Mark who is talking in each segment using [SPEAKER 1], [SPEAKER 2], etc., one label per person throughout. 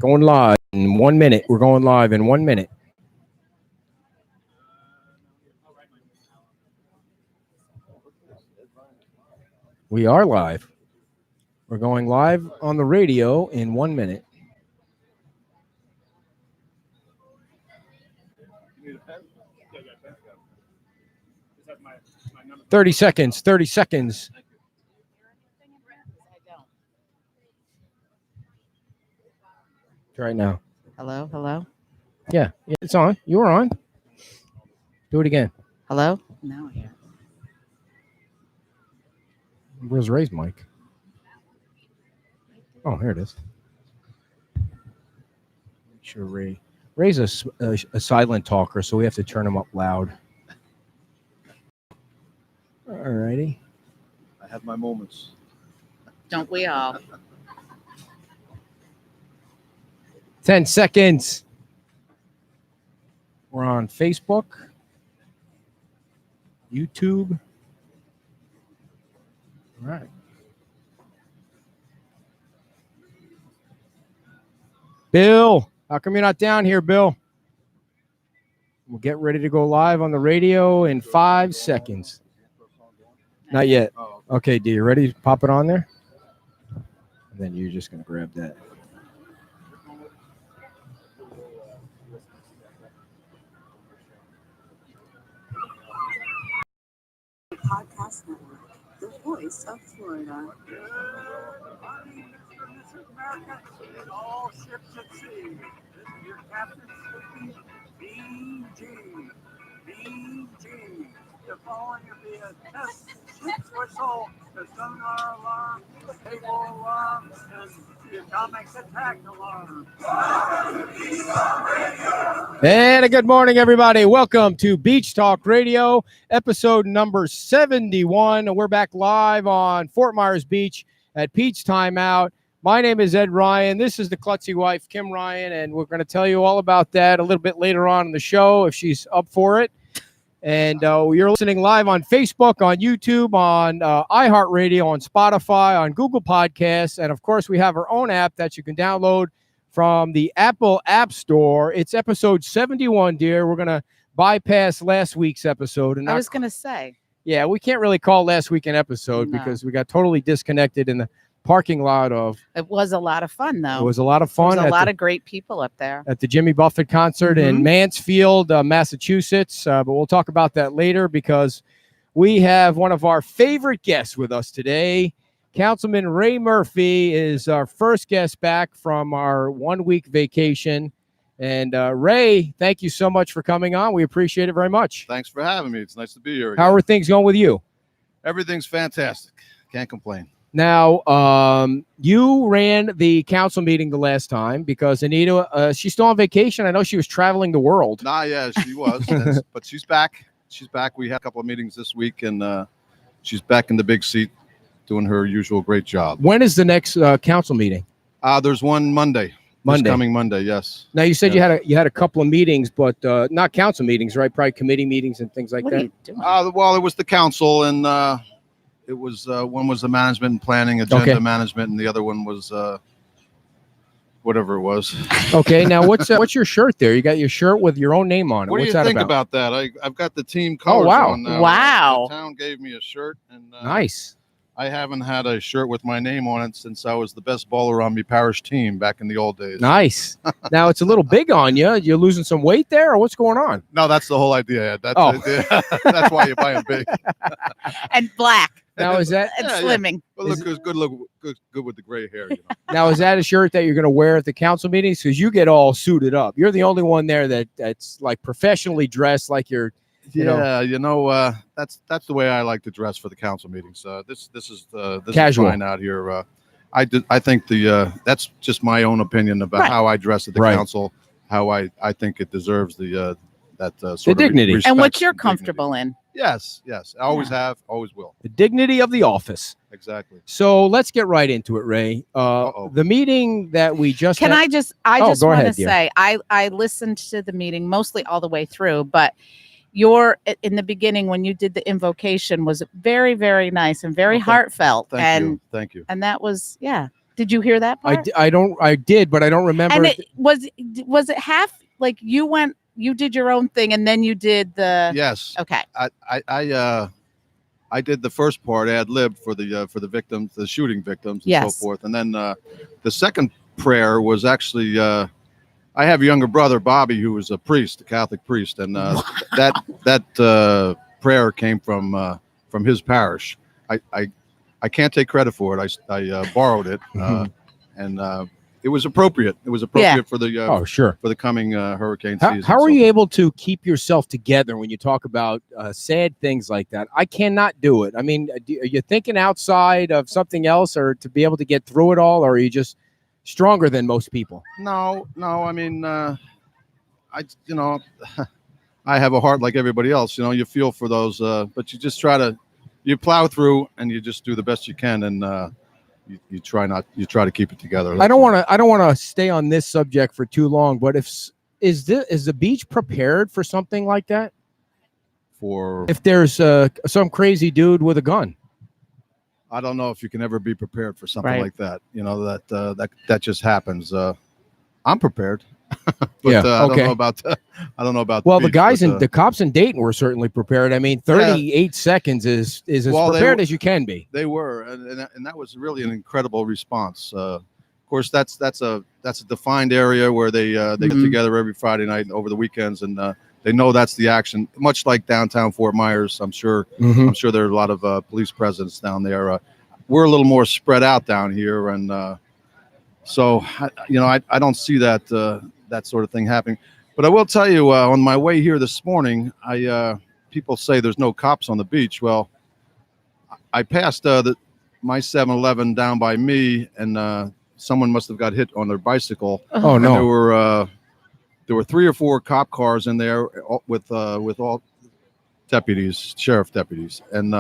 [SPEAKER 1] Going live in 1 minute. We're going live in 1 minute. We are live. We're going live on the radio in 1 minute. "30 seconds, 30 seconds. Right now.
[SPEAKER 2] Hello, hello.
[SPEAKER 1] Yeah, it's on. You were on. Do it again.
[SPEAKER 2] Hello? Now here.
[SPEAKER 1] Where's Ray's mic? Oh, here it is. Make sure Ray's a silent talker, so we have to turn him up loud. All righty.
[SPEAKER 3] I have my moments.
[SPEAKER 2] Don't we all?
[SPEAKER 1] 10 seconds. We're on Facebook, YouTube. All right. Bill, how come you're not down here, Bill? We'll get ready to go live on the radio in 5 seconds. Not yet. Okay, D, you ready to pop it on there? And then you're just going to grab that.
[SPEAKER 4] Podcast Network, the voice of Florida. All ships at sea. This is your captain speaking. BG. BG. The following will be a test ship's whistle, the sonar alarm, the cable alarm, and the atomic attack alarm.
[SPEAKER 1] And a good morning, everybody. Welcome to Beach Talk Radio, episode number 71. We're back live on Fort Myers Beach at Pete's Timeout. My name is Ed Ryan. This is the klutzy wife, Kim Ryan, and we're going to tell you all about that a little bit later on in the show if she's up for it. And you're listening live on Facebook, on YouTube, on iHeartRadio, on Spotify, on Google Podcasts, and, of course, we have our own app that you can download from the Apple App Store. It's episode 71, dear. We're going to bypass last week's episode. And
[SPEAKER 2] I was going to say.
[SPEAKER 1] Yeah, we can't really call last week an episode because we got totally disconnected in the parking lot of.
[SPEAKER 2] It was a lot of fun, though.
[SPEAKER 1] It was a lot of fun.
[SPEAKER 2] There was a lot of great people up there.
[SPEAKER 1] At the Jimmy Buffett concert in Mansfield, Massachusetts. But we'll talk about that later because we have one of our favorite guests with us today. Councilman Ray Murphy is our first guest back from our 1 week vacation. And Ray, thank you so much for coming on. We appreciate it very much.
[SPEAKER 3] Thanks for having me. It's nice to be here again.
[SPEAKER 1] How are things going with you?
[SPEAKER 3] Everything's fantastic. Can't complain.
[SPEAKER 1] Now, you ran the council meeting the last time because Anita, she's still on vacation. I know she was traveling the world.
[SPEAKER 3] Yeah, she was. But she's back. She's back. We had a couple of meetings this week, and she's back in the big seat doing her usual great job.
[SPEAKER 1] When is the next council meeting?
[SPEAKER 3] There's one Monday. This coming Monday, yes.
[SPEAKER 1] Now, you said you had a couple of meetings, but not council meetings, right? Probably committee meetings and things like
[SPEAKER 2] What
[SPEAKER 1] that.
[SPEAKER 2] are you doing?
[SPEAKER 3] Well, it was the council, and it was one was the management and planning, agenda management, and the other one was whatever it was.
[SPEAKER 1] Okay, now what's your shirt there? You got your shirt with your own name on it.
[SPEAKER 3] What
[SPEAKER 1] What's
[SPEAKER 3] do you
[SPEAKER 1] that
[SPEAKER 3] think
[SPEAKER 1] about?
[SPEAKER 3] about that? I've got the team colors
[SPEAKER 1] wow.
[SPEAKER 3] on now.
[SPEAKER 2] Wow.
[SPEAKER 3] The town gave me a shirt, and
[SPEAKER 1] Nice.
[SPEAKER 3] I haven't had a shirt with my name on it since I was the best bowler on my parish team back in the old days.
[SPEAKER 1] Nice. Now it's a little big on you. You're losing some weight there, or what's going on?
[SPEAKER 3] No, that's the whole idea. Ed. That's the idea. That's why you buy them big.
[SPEAKER 2] And black.
[SPEAKER 1] Now is that
[SPEAKER 2] And
[SPEAKER 3] Yeah,
[SPEAKER 2] slimming.
[SPEAKER 3] But look good with the gray hair. You know?
[SPEAKER 1] now is that a shirt that you're going to wear at the council meetings? Because you get all suited up. You're the only one there that's like professionally dressed, like you're.
[SPEAKER 3] That's the way I like to dress for the council meetings. This is
[SPEAKER 1] Casual.
[SPEAKER 3] fine out here. I think that's just my own opinion about how I dress at the council. How I think it deserves the sort of
[SPEAKER 1] dignity.
[SPEAKER 3] respect
[SPEAKER 2] And what you're
[SPEAKER 3] and
[SPEAKER 2] comfortable
[SPEAKER 3] dignity.
[SPEAKER 2] in.
[SPEAKER 3] Yes. I always have, always will.
[SPEAKER 1] The dignity of the office.
[SPEAKER 3] Exactly.
[SPEAKER 1] So let's get right into it, Ray. The meeting that we just
[SPEAKER 2] Can
[SPEAKER 1] had,
[SPEAKER 2] I just want
[SPEAKER 1] go
[SPEAKER 2] to
[SPEAKER 1] ahead, dear.
[SPEAKER 2] say, I listened to the meeting mostly all the way through, but your in the beginning when you did the invocation was very, very nice and very heartfelt.
[SPEAKER 3] Thank you.
[SPEAKER 2] And that was, Did you hear that part?
[SPEAKER 1] I did, but I don't remember.
[SPEAKER 2] And it was it half like you did your own thing and then you did the
[SPEAKER 3] Yes.
[SPEAKER 2] Okay.
[SPEAKER 3] I did the first part ad lib for the victims, the shooting victims, and
[SPEAKER 2] Yes.
[SPEAKER 3] so forth. And then the second prayer was actually I have a younger brother, Bobby, who was a priest, a Catholic priest, and that prayer came from his parish. I can't take credit for it. I borrowed it, and it was appropriate. It was appropriate for the
[SPEAKER 1] sure,
[SPEAKER 3] for the coming hurricane season.
[SPEAKER 1] How are you able to keep yourself together when you talk about sad things like that? I cannot do it. I mean, are you thinking outside of something else, or to be able to get through it all, or are you just stronger than most people?
[SPEAKER 3] No. I mean, I have a heart like everybody else. You feel for those, but you just you plow through and you just do the best you can, and you try to keep it together.
[SPEAKER 1] I don't want to stay on this subject for too long, but is the beach prepared for something like that? If there's some crazy dude with a gun.
[SPEAKER 3] I don't know if you can ever be prepared for something like that. That just happens. I'm prepared. But I don't know about
[SPEAKER 1] well, the guys the cops in Dayton were certainly prepared. I mean, 38 seconds is as prepared as you can be.
[SPEAKER 3] They were, and that was really an incredible response. Of course, that's a defined area where they get together every Friday night and over the weekends, and they know that's the action. Much like downtown Fort Myers, I'm sure there are a lot of police presence down there. We're a little more spread out down here, and so I don't see that sort of thing happening. But I will tell you, on my way here this morning, people say there's no cops on the beach. Well, I passed my 7-Eleven down by me, and someone must have got hit on their bicycle.
[SPEAKER 1] Oh no!
[SPEAKER 3] There were 3 or 4 cop cars in there with all deputies, sheriff deputies, and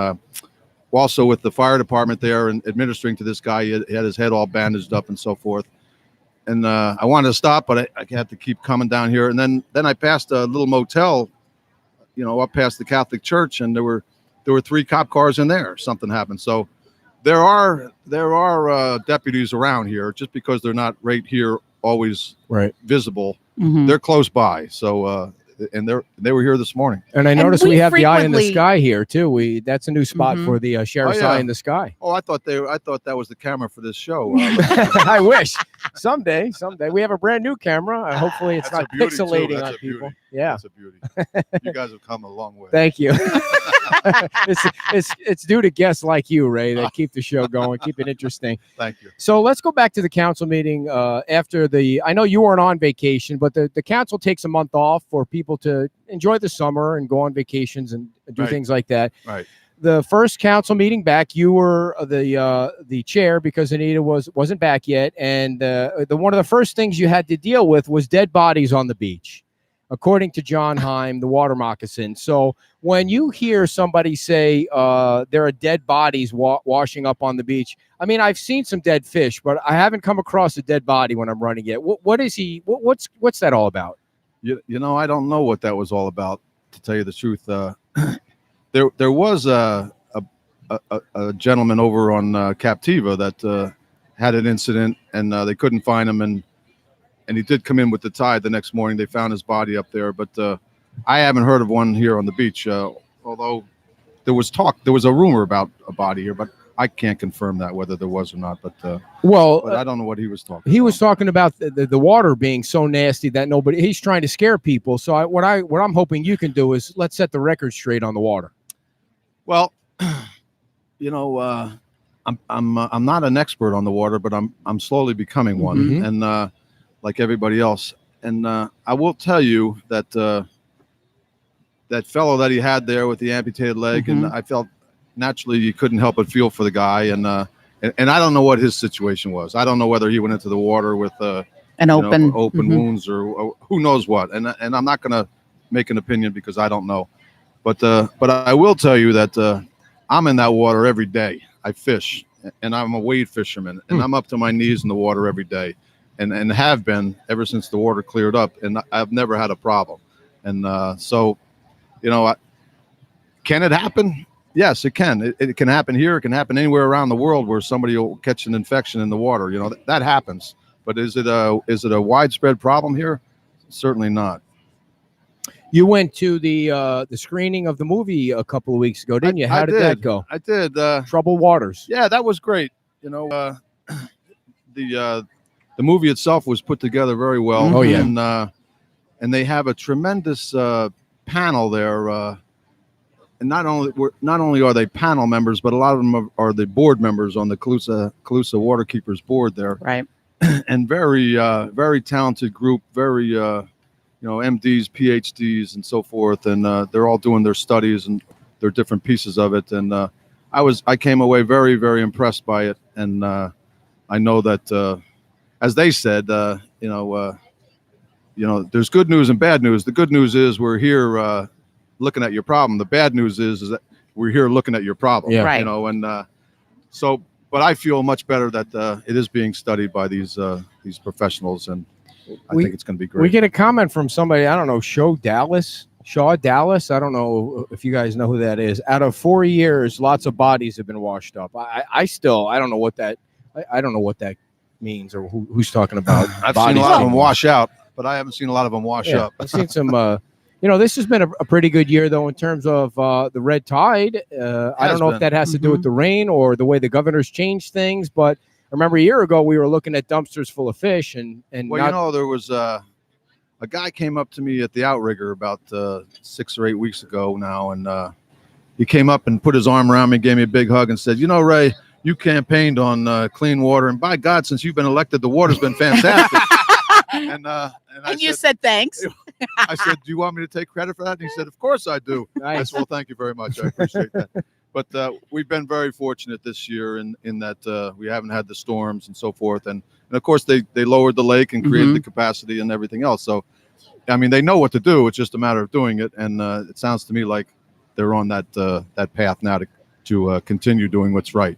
[SPEAKER 3] also with the fire department there and administering to this guy. He had his head all bandaged up and so forth. And I wanted to stop, but I had to keep coming down here. And then I passed a little motel, up past the Catholic church, and there were 3 cop cars in there. Something happened. So there are deputies around here, just because they're not right here always visible. They're close by. So and they were here this morning.
[SPEAKER 1] And I noticed we have the eye in the sky here too. That's a new spot for the sheriff's eye in the sky.
[SPEAKER 3] Oh, I thought that was the camera for this show.
[SPEAKER 1] I wish someday we have a brand new camra. Hopefully it's not pixelating on people. Yeah,
[SPEAKER 3] that's a beauty. You guys have come a long way.
[SPEAKER 1] Thank you. It's due to guests like you, Ray, that keep the show going, keep it interesting.
[SPEAKER 3] Thank you.
[SPEAKER 1] So let's go back to the council meeting after I know you weren't on vacation, but the council takes a month off for people to enjoy the summer and go on vacations and do things like that.
[SPEAKER 3] Right.
[SPEAKER 1] The first council meeting back, you were the chair because Anita wasn't back yet, and one of the first things you had to deal with was dead bodies on the beach, according to John Heim, the water moccasin. So when you hear somebody say there are dead bodies washing up on the beach, I mean, I've seen some dead fish, but I haven't come across a dead body when I'm running it. What's that all about?
[SPEAKER 3] I don't know what that was all about, to tell you the truth. There was a gentleman over on Captiva that had an incident, and they couldn't find him, and he did come in with the tide the next morning. They found his body up there, but I haven't heard of one here on the beach, although there was a rumor about a body here, but I can't confirm that, whether there was or not. But I don't know what he was talking about.
[SPEAKER 1] He was talking about the water being so nasty that he's trying to scare people. So what I'm hoping you can do is let's set the record straight on the water.
[SPEAKER 3] Well, I'm not an expert on the water, but I'm slowly becoming one, and like everybody else. And I will tell you that that fellow that he had there with the amputated leg, and I felt naturally you couldn't help but feel for the guy, and I don't know what his situation was. I don't know whether he went into the water with
[SPEAKER 2] an open
[SPEAKER 3] wounds or who knows what. And I'm not going to make an opinion because I don't know. But I will tell you that I'm in that water every day. I fish, and I'm a wade fisherman, and I'm up to my knees in the water every day, and have been ever since the water cleared up, and I've never had a problem. And so, can it happen? Yes, it can. It can happen here. It can happen anywhere around the world where somebody will catch an infection in the water. You know, that happens. But is it a widespread problem here? Certainly not.
[SPEAKER 1] You went to the screening of the movie a couple of weeks ago, didn't you? How did that go?
[SPEAKER 3] I did.
[SPEAKER 1] Troubled Waters.
[SPEAKER 3] Yeah, that was great. You know, the movie itself was put together very well.
[SPEAKER 1] Oh, yeah.
[SPEAKER 3] And they have a tremendous panel there. And not only are they panel members, but a lot of them are the board members on the Calusa Waterkeepers board there.
[SPEAKER 2] Right.
[SPEAKER 3] And very talented group, very MDs, PhDs, and so forth, and they're all doing their studies and their different pieces of it. And I came away very, very impressed by it. And I know that, as they said, there's good news and bad news. The good news is we're here looking at your problem. The bad news is that we're here looking at your problem.
[SPEAKER 1] Yeah.
[SPEAKER 2] Right.
[SPEAKER 3] But I feel much better that it is being studied by these professionals, and I think it's going to be great.
[SPEAKER 1] We get a comment from somebody, I don't know, Shaw Dallas. I don't know if you guys know who that is. Out of 4 years, lots of bodies have been washed up. I don't know what that means or who's talking about.
[SPEAKER 3] I've seen a lot of them wash out, but I haven't seen a lot of them wash up.
[SPEAKER 1] I've seen some. This has been a pretty good year, though, in terms of the red tide. I don't know if that has to do with the rain or the way the governor's changed things, but I remember a year ago we were looking at dumpsters full of fish, and
[SPEAKER 3] there was a guy came up to me at the outrigger about 6 or 8 weeks ago now, and he came up and put his arm around me, gave me a big hug, and said, Ray, you campaigned on clean water, and by God, since you've been elected, the water's been fantastic. And
[SPEAKER 2] you said thanks.
[SPEAKER 3] I said, do you want me to take credit for that? And he said, of course I do.
[SPEAKER 1] Nice.
[SPEAKER 3] I said, well, thank you very much. I appreciate that. But we've been very fortunate this year in that we haven't had the storms and so forth. And of course, they lowered the lake and created the capacity and everything else. So, I mean, they know what to do. It's just a matter of doing it. And it sounds to me like they're on that path now to continue doing what's right.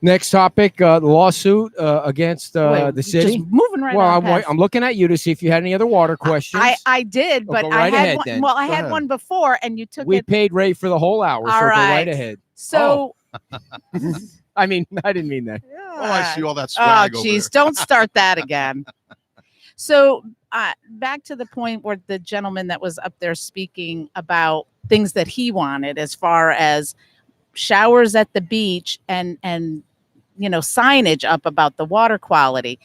[SPEAKER 1] Next topic, the lawsuit against the city.
[SPEAKER 2] Just moving right
[SPEAKER 1] well,
[SPEAKER 2] on past.
[SPEAKER 1] I'm looking at you to see if you had any other water questions.
[SPEAKER 2] I did, but
[SPEAKER 1] go right
[SPEAKER 2] I had
[SPEAKER 1] ahead,
[SPEAKER 2] one.
[SPEAKER 1] then.
[SPEAKER 2] Well, I
[SPEAKER 3] Go
[SPEAKER 2] had
[SPEAKER 3] ahead.
[SPEAKER 2] one before, and you took
[SPEAKER 1] We
[SPEAKER 2] it.
[SPEAKER 1] paid Ray for the whole hour, so
[SPEAKER 2] All
[SPEAKER 1] go
[SPEAKER 2] right.
[SPEAKER 1] right ahead.
[SPEAKER 2] So,
[SPEAKER 1] I mean, I didn't mean that.
[SPEAKER 3] Oh, I see all that
[SPEAKER 2] oh,
[SPEAKER 3] swag over
[SPEAKER 2] geez,
[SPEAKER 3] there.
[SPEAKER 2] don't start that again. So, back to the point where the gentleman that was up there speaking about things that he wanted, as far as showers at the beach and signage up about the water quality.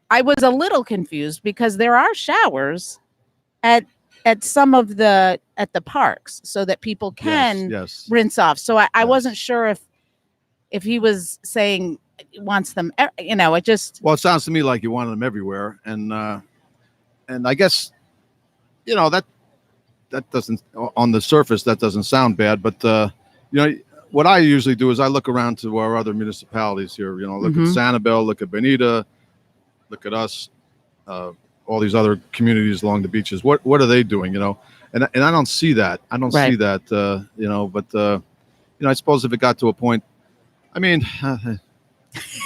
[SPEAKER 2] I was a little confused because there are showers at some of the parks so that people can
[SPEAKER 3] Yes.
[SPEAKER 2] rinse off. So I
[SPEAKER 3] Yes.
[SPEAKER 2] wasn't sure if he was saying he wants them, it just.
[SPEAKER 3] Well, it sounds to me like you wanted them everywhere, and I guess that doesn't, on the surface, that doesn't sound bad, but what I usually do is I look around to our other municipalities here. Look at Sanibel, look at Bonita, look at us, all these other communities along the beaches. What are they doing? And I don't see that. I don't see that. But I suppose if it got to a point, I mean,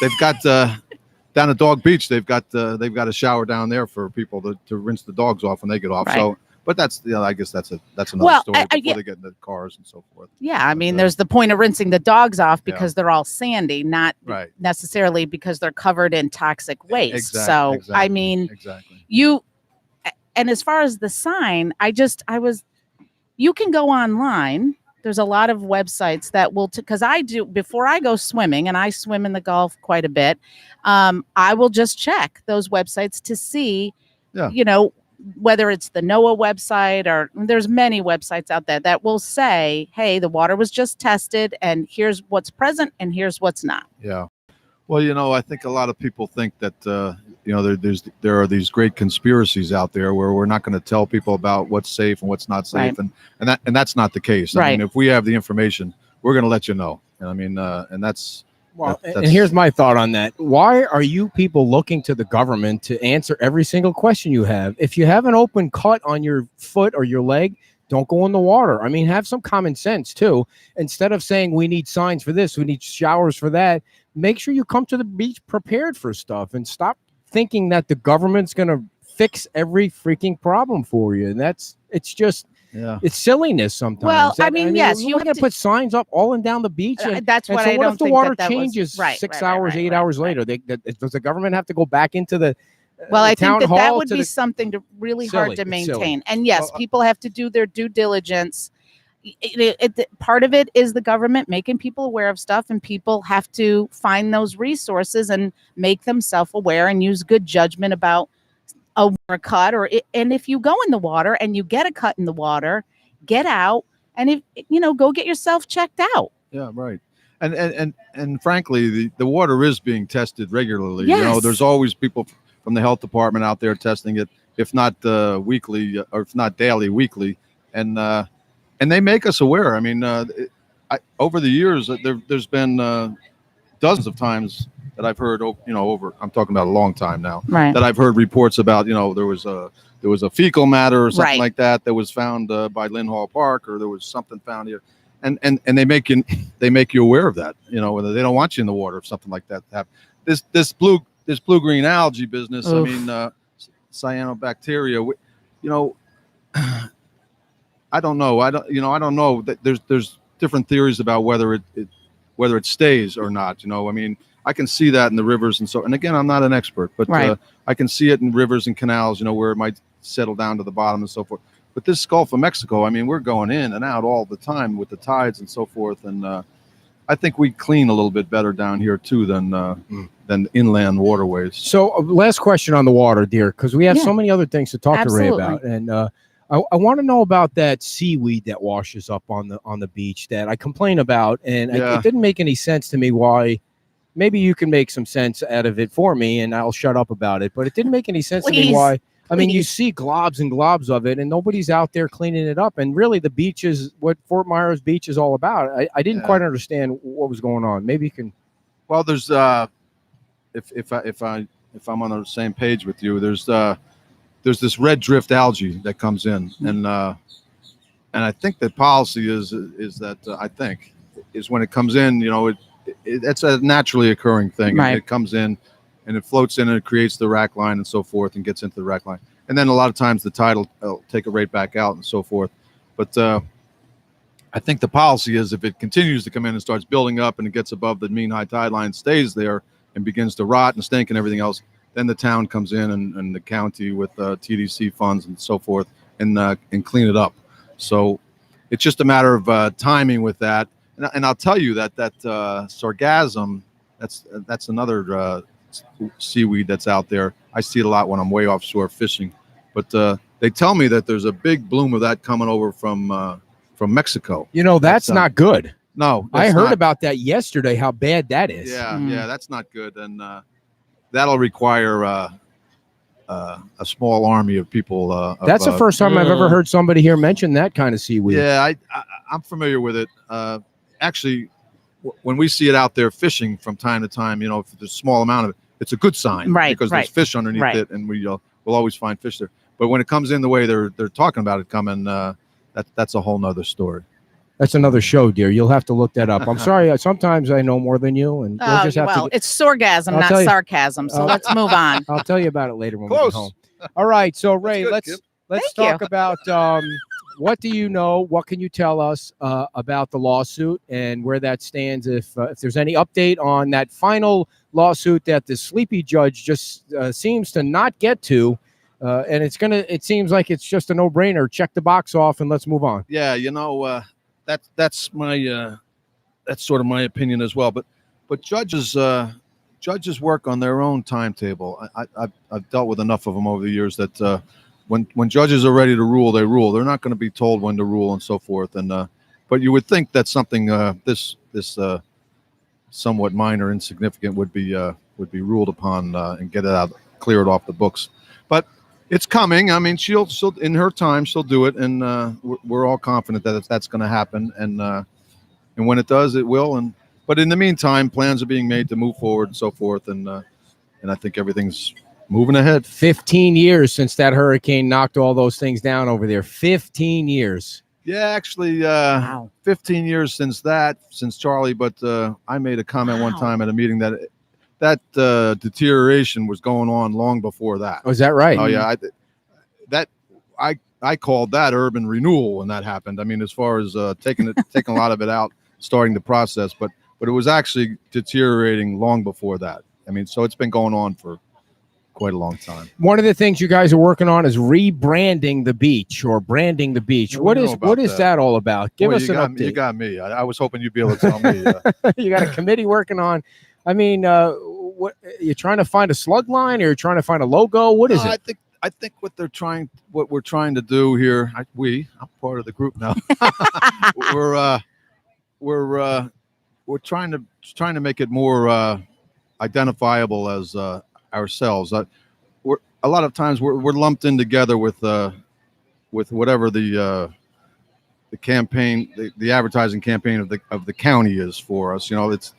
[SPEAKER 3] they've got down at Dog Beach, they've got a shower down there for people to rinse the dogs off when they get off.
[SPEAKER 2] Right.
[SPEAKER 3] So, but that's I guess that's another
[SPEAKER 2] Well,
[SPEAKER 3] story before
[SPEAKER 2] yeah.
[SPEAKER 3] they get in the cars and so forth.
[SPEAKER 2] Yeah, I mean, there's the point of rinsing the dogs off because
[SPEAKER 3] Yeah.
[SPEAKER 2] they're all sandy, not
[SPEAKER 3] Right.
[SPEAKER 2] necessarily because they're covered in toxic waste.
[SPEAKER 3] Exactly,
[SPEAKER 2] So, I mean,
[SPEAKER 3] exactly.
[SPEAKER 2] and as far as the sign, you can go online. There's a lot of websites that will, because I do, before I go swimming, and I swim in the Gulf quite a bit, I will just check those websites to see, whether it's the NOAA website or there's many websites out there that will say, hey, the water was just tested and here's what's present and here's what's not.
[SPEAKER 3] Yeah. Well, I think a lot of people think that, there are these great conspiracies out there where we're not going to tell people about what's safe and what's not safe.
[SPEAKER 2] Right.
[SPEAKER 3] And that's not the case. I
[SPEAKER 2] Right.
[SPEAKER 3] mean, if we have the information, we're going to let you know. And I mean, and that's.
[SPEAKER 1] Well,
[SPEAKER 3] that's
[SPEAKER 1] and here's my thought on that. Why are you people looking to the government to answer every single question you have? If you have an open cut on your foot or your leg, don't go in the water. I mean, have some common sense too. Instead of saying we need signs for this, we need showers for that, make sure you come to the beach prepared for stuff and stop thinking that the government's going to fix every freaking problem for you. And it's just,
[SPEAKER 3] Yeah.
[SPEAKER 1] it's silliness sometimes.
[SPEAKER 2] Well, I mean, yes,
[SPEAKER 1] you
[SPEAKER 2] you have
[SPEAKER 1] got to
[SPEAKER 2] to-
[SPEAKER 1] put signs up all and down the beach. And,
[SPEAKER 2] that's
[SPEAKER 1] and
[SPEAKER 2] what
[SPEAKER 1] so
[SPEAKER 2] I
[SPEAKER 1] what
[SPEAKER 2] don't
[SPEAKER 1] if the
[SPEAKER 2] think
[SPEAKER 1] water
[SPEAKER 2] that was
[SPEAKER 1] changes
[SPEAKER 2] right,
[SPEAKER 1] 6
[SPEAKER 2] right,
[SPEAKER 1] hours,
[SPEAKER 2] right,
[SPEAKER 1] 8
[SPEAKER 2] right,
[SPEAKER 1] hours
[SPEAKER 2] right.
[SPEAKER 1] later? Does the government have to go back into the
[SPEAKER 2] Well, I
[SPEAKER 1] town
[SPEAKER 2] think that
[SPEAKER 1] hall
[SPEAKER 2] would
[SPEAKER 1] to
[SPEAKER 2] be
[SPEAKER 1] the
[SPEAKER 2] something to really
[SPEAKER 1] Silly.
[SPEAKER 2] hard to
[SPEAKER 1] It's silly.
[SPEAKER 2] maintain. And yes,
[SPEAKER 3] Well,
[SPEAKER 2] people have to do their due diligence. Part of it is the government making people aware of stuff, and people have to find those resources and make them self-aware and use good judgment about a cut and if you go in the water and you get a cut in the water, get out and if go get yourself checked out.
[SPEAKER 3] Yeah, right. And frankly, the water is being tested regularly. You know,
[SPEAKER 2] Yes.
[SPEAKER 3] there's always people from the health department out there testing it, if not weekly or if not daily, weekly, and they make us aware. I mean, over the years, there's been dozens of times that I've heard, over. I'm talking about a long time now.
[SPEAKER 2] Right.
[SPEAKER 3] That I've heard reports about. There was a fecal matter or something
[SPEAKER 2] Right.
[SPEAKER 3] like that was found by Lynn Hall Park, or there was something found here. And they make you aware of that. Whether they don't want you in the water if something like that happens. This blue green algae business.
[SPEAKER 2] Oof.
[SPEAKER 3] I mean, cyanobacteria. I don't know. I don't know. There's different theories about whether it stays or not. I mean, I can see that in the rivers and again, I'm not an expert, but
[SPEAKER 2] Right.
[SPEAKER 3] I can see it in rivers and canals. Where it might settle down to the bottom and so forth. But this Gulf of Mexico, I mean, we're going in and out all the time with the tides and so forth. And I think we clean a little bit better down here too than inland waterways.
[SPEAKER 1] So, last question on the water, dear, because we have
[SPEAKER 2] Yeah.
[SPEAKER 1] so many other things to talk
[SPEAKER 2] Absolutely.
[SPEAKER 1] to Ray about, and I want to know about that seaweed that washes up on the beach that I complain about, and
[SPEAKER 3] Yeah.
[SPEAKER 1] it didn't make any sense to me why. Maybe you can make some sense out of it for me, and I'll shut up about it. But it didn't make any sense to me
[SPEAKER 2] Please.
[SPEAKER 1] why. I mean, you
[SPEAKER 2] Please.
[SPEAKER 1] see globs and globs of it, and nobody's out there cleaning it up. And really, the beach is what Fort Myers Beach is all about. I didn't
[SPEAKER 3] Yeah.
[SPEAKER 1] quite understand what was going on. Maybe you can.
[SPEAKER 3] Well, there's if I'm on the same page with you, there's this red drift algae that comes in, and I think the policy is that I think is when it comes in, it's a naturally occurring thing.
[SPEAKER 2] Right.
[SPEAKER 3] It comes in, and it floats in, and it creates the rack line and so forth, and gets into the rack line, and then a lot of times the tide will take it right back out and so forth. But I think the policy is if it continues to come in and starts building up, and it gets above the mean high tide line, stays there, and begins to rot and stink and everything else, then the town comes in and the county with TDC funds and so forth and clean it up. So it's just a matter of timing with that. And I'll tell you that sargassum, that's another seaweed that's out there. I see it a lot when I'm way offshore fishing. But they tell me that there's a big bloom of that coming over from Mexico.
[SPEAKER 1] That's not good.
[SPEAKER 3] No,
[SPEAKER 1] I
[SPEAKER 3] that's
[SPEAKER 1] heard
[SPEAKER 3] not.
[SPEAKER 1] about that yesterday. How bad that is.
[SPEAKER 3] Yeah,
[SPEAKER 2] Mm.
[SPEAKER 3] yeah, that's not good, and that'll require a small army of people.
[SPEAKER 1] That's the first time I've ever heard somebody here mention that kind of seaweed.
[SPEAKER 3] Yeah, I'm familiar with it. Actually, when we see it out there fishing from time to time, if there's a small amount of it, it's a good sign,
[SPEAKER 2] Right,
[SPEAKER 3] Because
[SPEAKER 2] right.
[SPEAKER 3] there's fish underneath
[SPEAKER 2] Right.
[SPEAKER 3] it, and we'll always find fish there. But when it comes in the way they're talking about it coming, that's a whole nother story.
[SPEAKER 1] That's another show, dear. You'll have to look that up. I'm sorry. Sometimes I know more than you, and you'll just have
[SPEAKER 2] well,
[SPEAKER 1] to.
[SPEAKER 2] it's sarcasm,
[SPEAKER 1] I'll
[SPEAKER 2] not
[SPEAKER 1] tell you-
[SPEAKER 2] sarcasm. So
[SPEAKER 1] I'll-
[SPEAKER 2] let's move on.
[SPEAKER 1] I'll tell you about it later when we
[SPEAKER 3] Close.
[SPEAKER 1] get home. All right. So Ray,
[SPEAKER 3] good,
[SPEAKER 1] let's
[SPEAKER 3] Kip.
[SPEAKER 1] let's
[SPEAKER 2] Thank
[SPEAKER 1] talk about what do you know? What can you tell us about the lawsuit and where that stands? If there's any update on that final lawsuit that the sleepy judge just seems to not get to, and it seems like it's just a no-brainer. Check the box off and let's move on.
[SPEAKER 3] Yeah, that's sort of my opinion as well. But judges work on their own timetable. I've dealt with enough of them over the years that when judges are ready to rule, they rule. They're not going to be told when to rule and so forth. And but you would think that something this somewhat minor, insignificant would be ruled upon and get it out, clear it off the books. But it's coming. I mean, she'll in her time she'll do it, and we're all confident that that's going to happen. And when it does, it will. But in the meantime, plans are being made to move forward and so forth. And I think everything's moving ahead.
[SPEAKER 1] 15 years since that hurricane knocked all those things down over there. 15 years.
[SPEAKER 3] Yeah, actually,
[SPEAKER 2] Wow.
[SPEAKER 3] 15 years since Charlie. But I made a comment one
[SPEAKER 2] Wow.
[SPEAKER 3] time at a meeting that deterioration was going on long before that.
[SPEAKER 1] Oh, is that right?
[SPEAKER 3] Oh yeah, I called that urban renewal when that happened. I mean, as far as taking a lot of it out, starting the process, but it was actually deteriorating long before that. I mean, so it's been going on for quite a long time.
[SPEAKER 1] One of the things you guys are working on is rebranding the beach or branding the beach. What is that all about? Give us an update.
[SPEAKER 3] You got me. I was hoping you'd be able to tell me.
[SPEAKER 1] You got a committee working on. I mean, what you're trying to find a slug line, or you're trying to find a logo? What is it?
[SPEAKER 3] I think what we're trying to do here. I'm part of the group now. we're trying to make it more identifiable as ourselves. We're a lot of times we're lumped in together with whatever the campaign, the advertising campaign of the county is for us. You know, it's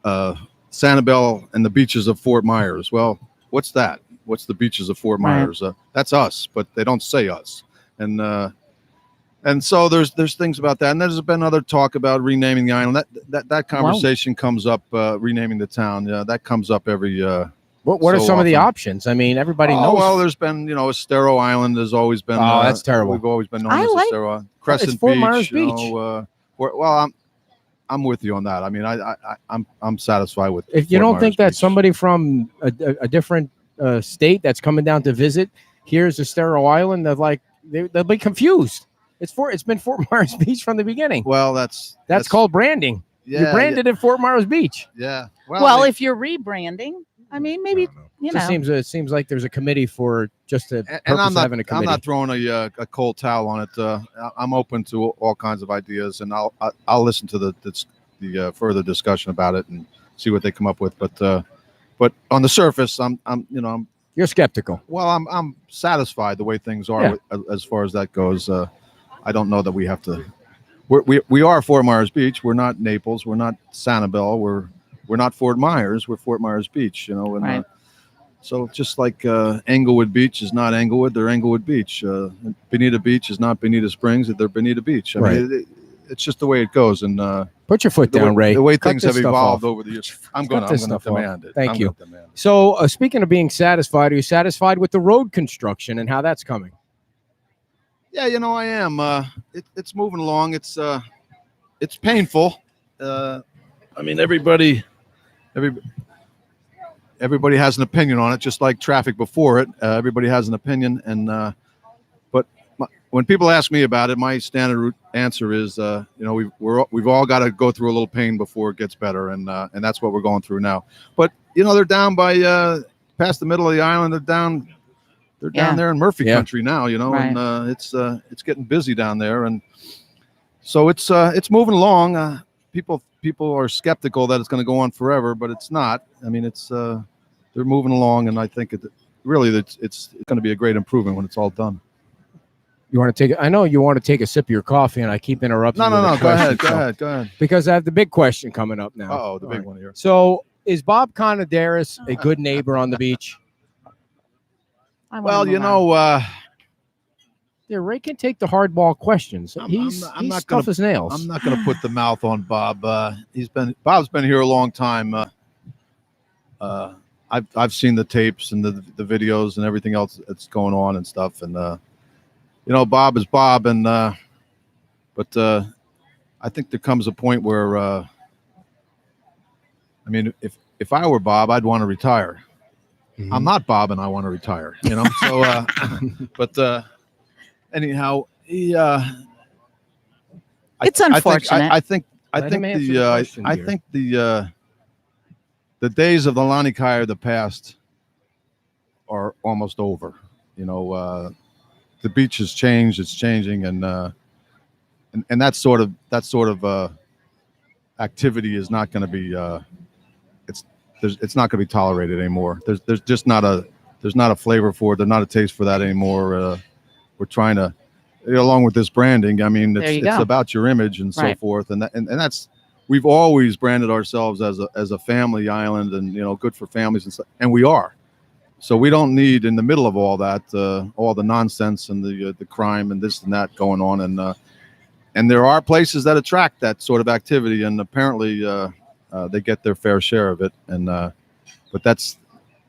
[SPEAKER 3] Sanibel and the beaches of Fort Myers. Well, what's that? What's the beaches of Fort Myers?
[SPEAKER 2] Right.
[SPEAKER 3] That's us, but they don't say us. And so there's things about that. And there's been other talk about renaming the island. That conversation comes up, renaming the town. Yeah, that comes up every.
[SPEAKER 1] What are some of the options? I mean, everybody knows.
[SPEAKER 3] Well, there's been, Estero Island has always been.
[SPEAKER 1] Oh, that's terrible.
[SPEAKER 3] We've always been known as Estero. Crescent
[SPEAKER 1] it's Fort
[SPEAKER 3] Beach.
[SPEAKER 1] Myers Beach.
[SPEAKER 3] Well, I'm with you on that. I mean, I'm satisfied with.
[SPEAKER 1] If you
[SPEAKER 3] Fort
[SPEAKER 1] don't
[SPEAKER 3] Myers
[SPEAKER 1] think that
[SPEAKER 3] Beach.
[SPEAKER 1] somebody from a different state that's coming down to visit here's Estero Island, they'll be confused. It's been Fort Myers Beach from the beginning.
[SPEAKER 3] Well, that's
[SPEAKER 1] called branding.
[SPEAKER 3] Yeah,
[SPEAKER 1] you branded it Fort Myers Beach.
[SPEAKER 3] Yeah.
[SPEAKER 2] Well, if you're rebranding, I mean, maybe
[SPEAKER 1] It seems like there's a committee for just the purpose of having a committee.
[SPEAKER 3] I'm not throwing a cold towel on it. I'm open to all kinds of ideas, and I'll listen to the further discussion about it and see what they come up with. But on the surface,
[SPEAKER 1] You're skeptical.
[SPEAKER 3] Well, I'm satisfied the way things are as far as that goes. I don't know that we have to. We are Fort Myers Beach. We're not Naples. We're not Sanibel. We're not Fort Myers. We're Fort Myers Beach. And
[SPEAKER 2] right.
[SPEAKER 3] So just like Englewood Beach is not Englewood, they're Englewood Beach. Bonita Beach is not Bonita Springs, they're Bonita Beach. I mean, it's just the way it goes. And
[SPEAKER 1] put your foot down, Ray.
[SPEAKER 3] The way
[SPEAKER 1] Cut
[SPEAKER 3] things
[SPEAKER 1] this
[SPEAKER 3] have
[SPEAKER 1] stuff
[SPEAKER 3] evolved
[SPEAKER 1] off.
[SPEAKER 3] over the years. I'm going to demand it.
[SPEAKER 1] Thank you. So speaking of being satisfied, are you satisfied with the road construction and how that's coming?
[SPEAKER 3] Yeah, I am. It's moving along. It's painful. I mean, everybody has an opinion on it, just like traffic before it. Everybody has an opinion, and when people ask me about it, my standard answer is, we've all got to go through a little pain before it gets better, and that's what we're going through now. But they're down by past the middle of the island. They're down there in Murphy country now,
[SPEAKER 2] Right.
[SPEAKER 3] and it's getting busy down there, and so it's moving along. People are skeptical that it's going to go on forever, but it's not. I mean, they're moving along, and I think it's going to be a great improvement when it's all done.
[SPEAKER 1] You want to take? I know you want to take a sip of your coffee, and I keep interrupting.
[SPEAKER 3] No. Go ahead.
[SPEAKER 1] Because I have the big question coming up now.
[SPEAKER 3] Oh, the big one here.
[SPEAKER 1] So, is Bob Conadaris a good neighbor on the beach?
[SPEAKER 3] Well,
[SPEAKER 1] Yeah, Ray can take the hardball questions. He's tough as nails.
[SPEAKER 3] I'm not going to put the mouth on Bob. Bob's been here a long time. I've seen the tapes and the videos and everything else that's going on and stuff. And Bob is Bob. And but I think there comes a point where I mean, if I were Bob, I'd want to retire. Mm-hmm. I'm not Bob, and I want to retire. So but. Anyhow, it's
[SPEAKER 2] unfortunate.
[SPEAKER 3] I think the days of the Lonnie Kai of the past are almost over. The beach has changed; it's changing, and that sort of activity is not going to be it's not going to be tolerated anymore. There's just not a flavor for it. There's not a taste for that anymore. We're trying to, along with this branding, I mean, it's about your image and so forth. And that's, we've always branded ourselves as a family island and, good for families and stuff. And we are. So we don't need, in the middle of all that, all the nonsense and the crime and this and that going on. And there are places that attract that sort of activity. And apparently they get their fair share of it. And, but that's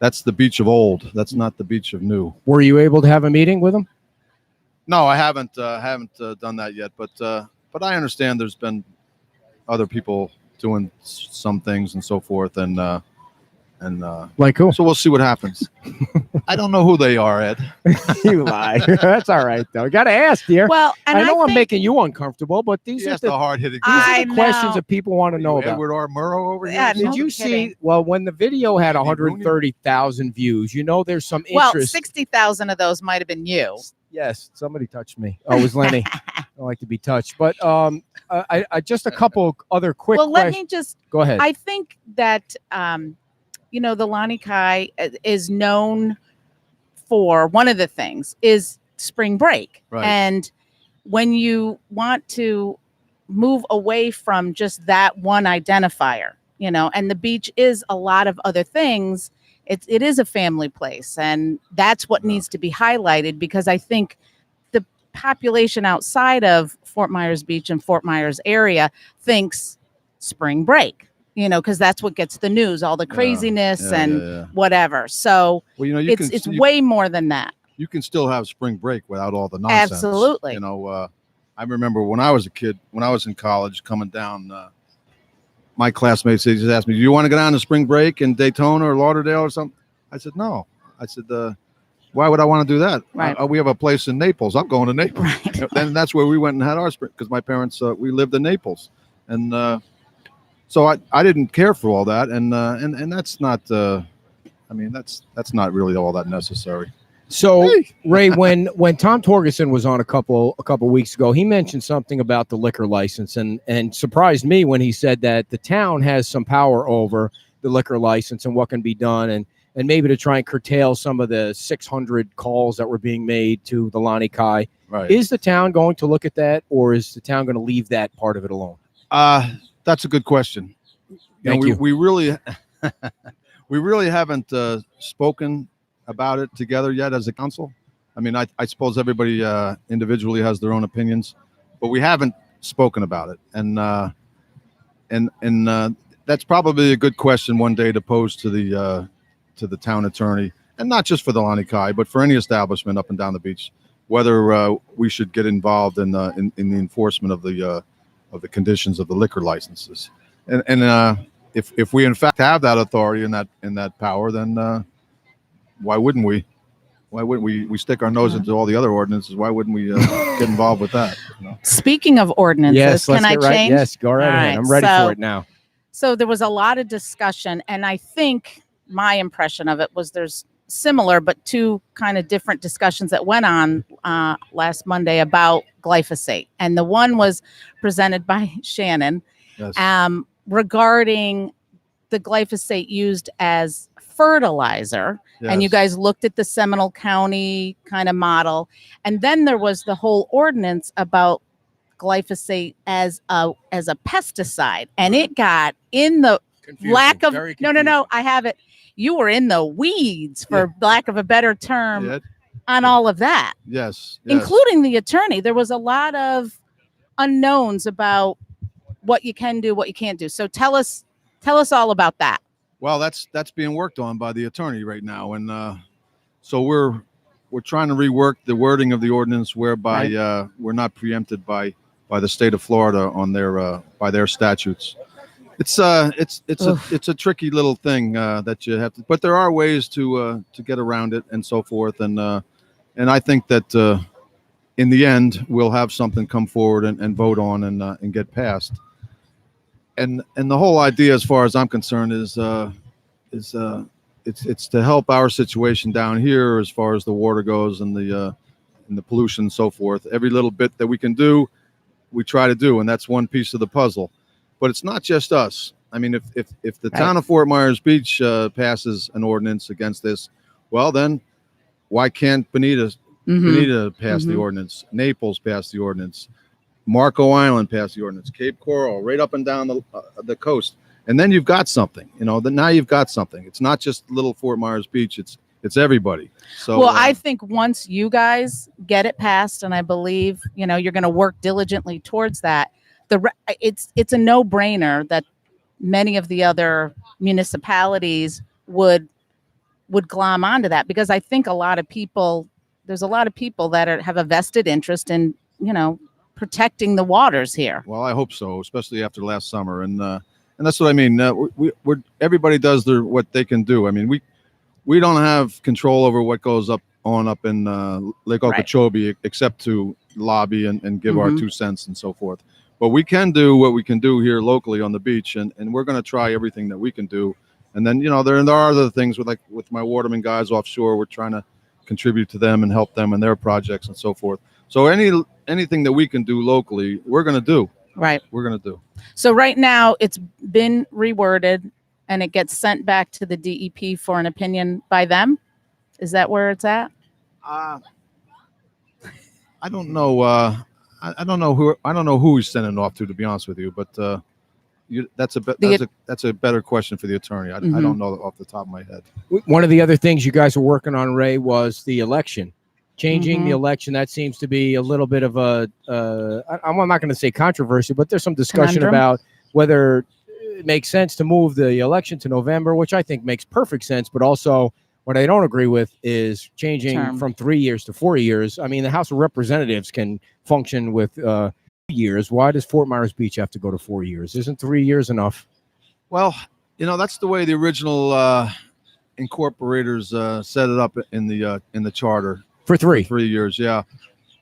[SPEAKER 3] the beach of old. That's not the beach of new.
[SPEAKER 1] Were you able to have a meeting with them?
[SPEAKER 3] No, I haven't done that yet, but I understand there's been other people doing some things and so forth, and
[SPEAKER 1] Like who?
[SPEAKER 3] so we'll see what happens. I don't know who they are, Ed.
[SPEAKER 1] You lie. That's all right, though. Got to ask, dear.
[SPEAKER 2] Well, and
[SPEAKER 1] I know I'm
[SPEAKER 2] think-
[SPEAKER 1] making you uncomfortable, but these are
[SPEAKER 3] Yes,
[SPEAKER 1] the
[SPEAKER 3] the hard hitting.
[SPEAKER 2] I
[SPEAKER 1] questions
[SPEAKER 2] know.
[SPEAKER 1] that people want to know about.
[SPEAKER 3] Edward R. Murrow over here.
[SPEAKER 2] Yeah,
[SPEAKER 3] or
[SPEAKER 1] Did
[SPEAKER 2] no
[SPEAKER 1] you
[SPEAKER 2] kidding.
[SPEAKER 1] see? Well, when the video had
[SPEAKER 3] Andy Rooney?
[SPEAKER 1] 130,000 views, there's some
[SPEAKER 2] Well,
[SPEAKER 1] interest.
[SPEAKER 2] 60,000 of those might have been you.
[SPEAKER 1] Yes, somebody touched me. Oh, it was Lenny. I like to be touched, but I just a couple other quick.
[SPEAKER 2] Well, let
[SPEAKER 1] questions.
[SPEAKER 2] me just.
[SPEAKER 1] Go ahead.
[SPEAKER 2] I think that the Lani Kai is known for one of the things is spring break,
[SPEAKER 3] Right.
[SPEAKER 2] and when you want to move away from just that one identifier, and the beach is a lot of other things. It is a family place, and that's what needs to be highlighted, because I think the population outside of Fort Myers Beach and Fort Myers area thinks spring break, because that's what gets the news, all the craziness and whatever. So
[SPEAKER 3] Well, you
[SPEAKER 2] it's way more than that.
[SPEAKER 3] You can still have spring break without all the nonsense.
[SPEAKER 2] Absolutely.
[SPEAKER 3] I remember when I was a kid, when I was in college, coming down, my classmates, they just asked me, "Do you want to go down to spring break in Daytona or Lauderdale or something?" I said, "No." I said, "Why would I want to do that?
[SPEAKER 2] Right.
[SPEAKER 3] We have a place in Naples. I'm going to Naples."
[SPEAKER 2] Right.
[SPEAKER 3] Then that's where we went and had our spring, because my parents, we lived in Naples, and so I didn't care for all that, and that's not. That's not really all that necessary.
[SPEAKER 1] So, Ray, when Tom Torgerson was on a couple weeks ago, he mentioned something about the liquor license, and surprised me when he said that the town has some power over the liquor license and what can be done, and maybe to try and curtail some of the 600 calls that were being made to the Lani Kai.
[SPEAKER 3] Right.
[SPEAKER 1] Is the town going to look at that, or is the town going to leave that part of it alone?
[SPEAKER 3] That's a good question.
[SPEAKER 1] Thank you.
[SPEAKER 3] We really we really haven't spoken about it together yet as a council. I mean, I suppose everybody individually has their own opinions, but we haven't spoken about it. And that's probably a good question one day to pose to the town attorney, and not just for the Lani Kai, but for any establishment up and down the beach, whether we should get involved in the enforcement of the conditions of the liquor licenses. And if we in fact have that authority and that power, then why wouldn't we? Why wouldn't we stick our nose into all the other ordinances? Why wouldn't we get involved with that?
[SPEAKER 2] Speaking of ordinances,
[SPEAKER 1] Yes,
[SPEAKER 2] can I
[SPEAKER 1] right.
[SPEAKER 2] change?
[SPEAKER 1] Yes, go right
[SPEAKER 2] All
[SPEAKER 1] ahead.
[SPEAKER 2] right,
[SPEAKER 1] I'm ready for it now.
[SPEAKER 2] So there was a lot of discussion, and I think my impression of it was there's similar but two kind of different discussions that went on last Monday about glyphosate. And the one was presented by Shannon regarding the glyphosate used as fertilizer.
[SPEAKER 3] Yes.
[SPEAKER 2] And you guys looked at the Seminole County kind of model. And then there was the whole ordinance about glyphosate as a pesticide. And it got in the lack of no, I have it. You were in the weeds, for lack of a better term, on all of that.
[SPEAKER 3] Yes.
[SPEAKER 2] Including the attorney. There was a lot of unknowns about what you can do, what you can't do. So tell us all about that.
[SPEAKER 3] Well, that's being worked on by the attorney right now, and so we're trying to rework the wording of the ordinance whereby we're not preempted by the state of Florida on their by their statutes. It's a tricky little thing that you have to, but there are ways to get around it and so forth, and I think that in the end we'll have something come forward and vote on and get passed. And the whole idea, as far as I'm concerned, is it's to help our situation down here as far as the water goes and the pollution and so forth. Every little bit that we can do, we try to do, and that's one piece of the puzzle. But it's not just us. I mean, if the town of Fort Myers Beach passes an ordinance against this, well, then why can't Bonita pass the ordinance? Naples pass the ordinance. Marco Island passed the ordinance, Cape Coral, right up and down the coast, and then you've got something. Now you've got something. It's not just little Fort Myers Beach. It's everybody. So,
[SPEAKER 2] well, I think once you guys get it passed, and I believe you're going to work diligently towards that, it's a no-brainer that many of the other municipalities would glom onto that, because I think a lot of people there's a lot of people that have a vested interest in, protecting the waters here.
[SPEAKER 3] Well, I hope so, especially after last summer, and that's what I mean. We're everybody does what they can do. I mean, we don't have control over what goes up in Lake Okeechobee, except to lobby and give our 2 cents and so forth. But we can do what we can do here locally on the beach, and we're going to try everything that we can do. And then, there are other things with my waterman guys offshore. We're trying to contribute to them and help them in their projects and so forth. So anything that we can do locally, we're going to do.
[SPEAKER 2] Right.
[SPEAKER 3] We're going to do.
[SPEAKER 2] So right now it's been reworded and it gets sent back to the DEP for an opinion by them. Is that where it's at?
[SPEAKER 3] I don't know. I don't know who he's sending it off to be honest with you, but that's a better question for the attorney. I don't know off the top of my head.
[SPEAKER 1] One of the other things you guys were working on, Ray, was the election. Changing the election, that seems to be a little bit of I'm not going to say controversy, but there's some discussion about whether it makes sense to move the election to November, which I think makes perfect sense. But also, what I don't agree with is changing from 3 years to 4 years. I mean, the House of Representatives can function with 2 years. Why does Fort Myers Beach have to go to 4 years? Isn't 3 years enough?
[SPEAKER 3] Well, that's the way the original incorporators set it up in the charter.
[SPEAKER 1] For 3
[SPEAKER 3] years, yeah.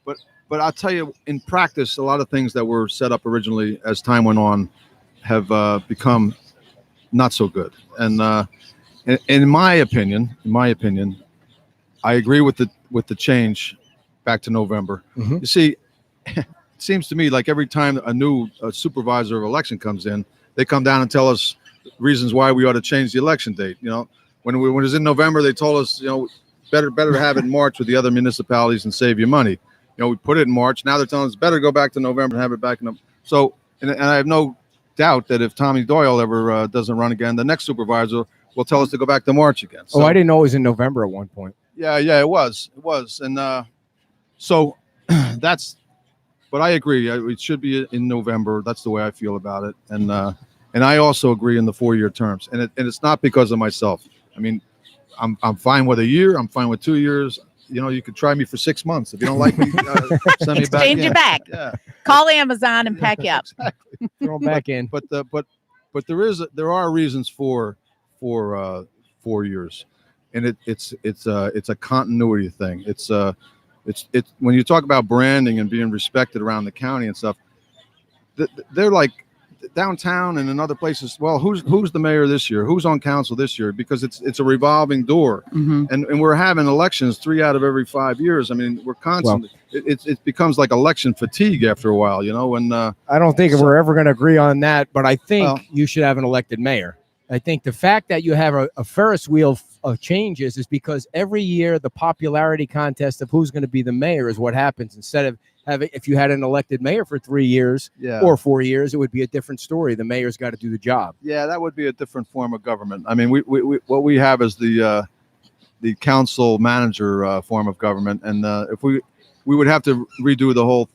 [SPEAKER 3] But I'll tell you, in practice, a lot of things that were set up originally as time went on have become not so good. And in my opinion, I agree with the change back to November. You see, it seems to me like every time a new supervisor of election comes in, they come down and tell us reasons why we ought to change the election date. When it was in November, they told us, better to have it in March with the other municipalities and save you money. We put it in March. Now they're telling us better go back to November and have it back in. So, and I have no doubt that if Tommy Doyle ever doesn't run again, the next supervisor will tell us to go back to March again. So,
[SPEAKER 1] I didn't know it was in November at one point.
[SPEAKER 3] Yeah, it was, and so that's. But I agree. It should be in November. That's the way I feel about it, and I also agree in the 4-year terms. And it's not because of myself. I mean, I'm fine with a year. I'm fine with 2 years. You could try me for 6 months. If you don't like me, send me back.
[SPEAKER 2] Exchange you back.
[SPEAKER 3] Yeah.
[SPEAKER 2] Call Amazon and pack you up.
[SPEAKER 3] Exactly.
[SPEAKER 1] Throw them back in.
[SPEAKER 3] But there are reasons for 4 years, and it's a continuity thing. It's when you talk about branding and being respected around the county and stuff, they're like downtown and in other places. Well, who's the mayor this year? Who's on council this year? Because it's a revolving door, and we're having elections 3 out of every 5 years. I mean, we're constantly. It becomes like election fatigue after a while, And
[SPEAKER 1] I don't think we're ever going to agree on that, but I think you should have an elected mayor. I think the fact that you have a Ferris wheel of changes is because every year the popularity contest of who's going to be the mayor is what happens. Instead of if you had an elected mayor for 3 years or 4 years, it would be a different story. The mayor's got to do the job. Yeah, that would be a different form of government. I mean, we what we have is the council manager form of government, and if we would have to redo the whole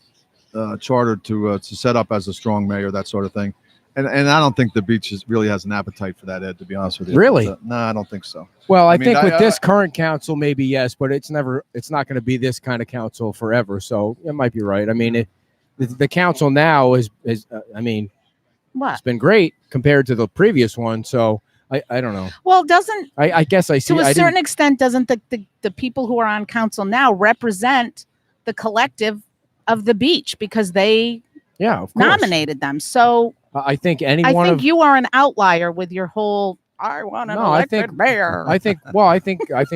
[SPEAKER 1] charter to set up as a strong mayor, that sort of thing. And I don't think the beach really has an appetite for that, Ed, to be honest with you. Really?
[SPEAKER 3] No, I don't think so.
[SPEAKER 1] Well, I think with this current council, maybe yes, but it's not going to be this kind of council forever. So it might be right. I mean, the council now is I mean, it's been great compared to the previous one. So I don't know.
[SPEAKER 2] Well, doesn't
[SPEAKER 1] I guess I see
[SPEAKER 2] to a certain extent, doesn't the people who are on council now represent the collective of the beach because they nominated them. So
[SPEAKER 1] I think
[SPEAKER 2] you are an outlier with your whole I want an elected mayor.
[SPEAKER 1] I think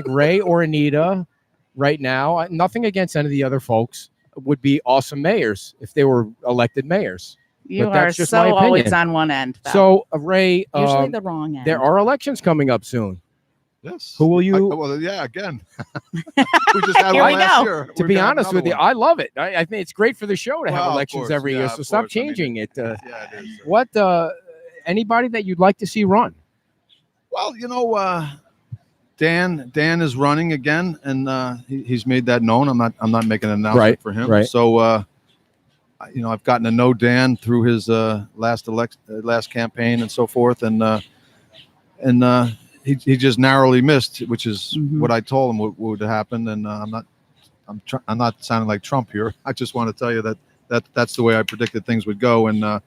[SPEAKER 1] Ray or Anita right now, nothing against any of the other folks, would be awesome mayors if they were elected mayors.
[SPEAKER 2] You are so always on one end. Though.
[SPEAKER 1] So Ray,
[SPEAKER 2] usually the wrong end.
[SPEAKER 1] There are elections coming up soon.
[SPEAKER 3] Yes.
[SPEAKER 1] Who will you?
[SPEAKER 3] Again. We just had one last year.
[SPEAKER 1] To be honest with you, I love it. I think it's great for the show to have elections every year. So stop changing it.
[SPEAKER 3] It is.
[SPEAKER 1] What? Anybody that you'd like to see run?
[SPEAKER 3] Well, Dan is running again, and he's made that known. I'm not making an announcement for him.
[SPEAKER 1] Right.
[SPEAKER 3] So, I've gotten to know Dan through his last campaign and so forth, and he just narrowly missed, which is what I told him would happen, and I'm not I'm not sounding like Trump here. I just want to tell you that's the way I predicted things would go. And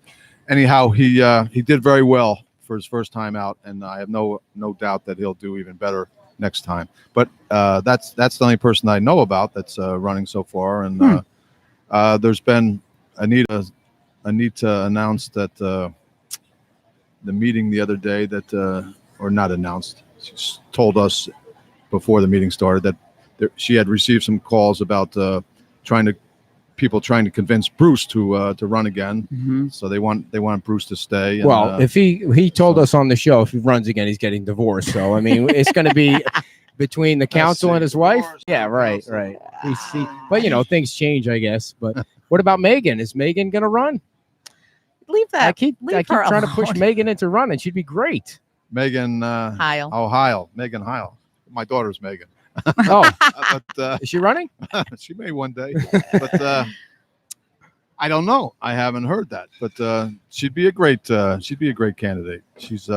[SPEAKER 3] anyhow, he did very well for his first time out, and I have no doubt that he'll do even better next time. But that's the only person I know about that's running so far. And there's been Anita announced that the meeting the other day that or not announced. She told us before the meeting started that she had received some calls about people trying to convince Bruce to run again.
[SPEAKER 2] Mm-hmm.
[SPEAKER 3] So they want Bruce to stay. And,
[SPEAKER 1] Well, if he told us on the show if he runs again, he's getting divorced. So I mean, it's going to be between the council and his wife. Yeah, right. We see, but things change, I guess. But what about Megan? Is Megan going to run?
[SPEAKER 2] Leave that.
[SPEAKER 1] I keep
[SPEAKER 2] her
[SPEAKER 1] trying to push
[SPEAKER 2] alone.
[SPEAKER 1] Megan into running. She'd be great.
[SPEAKER 3] Megan
[SPEAKER 2] Heil.
[SPEAKER 3] Heil. Megan Heil. My daughter's Megan.
[SPEAKER 1] Oh,
[SPEAKER 3] but
[SPEAKER 1] is she running?
[SPEAKER 3] she may one day. But I don't know. I haven't heard that. But she'd be a great candidate. She's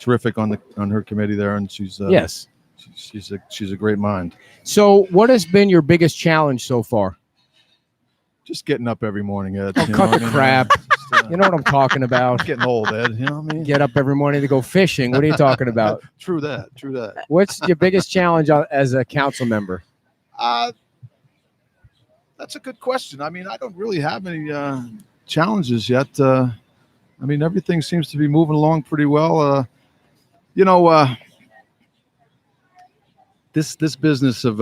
[SPEAKER 3] terrific on her committee there, and she's
[SPEAKER 1] Yes.
[SPEAKER 3] She's a great mind.
[SPEAKER 1] So, what has been your biggest challenge so far?
[SPEAKER 3] Just getting up every morning, Ed.
[SPEAKER 1] Oh, cut the crap. You know what I'm talking about.
[SPEAKER 3] Getting old, Ed. You know what I mean?
[SPEAKER 1] Get up every morning to go fishing. What are you talking about?
[SPEAKER 3] True that.
[SPEAKER 1] What's your biggest challenge as a council member?
[SPEAKER 3] That's a good question. I mean, I don't really have any challenges yet. I mean, everything seems to be moving along pretty well. This business of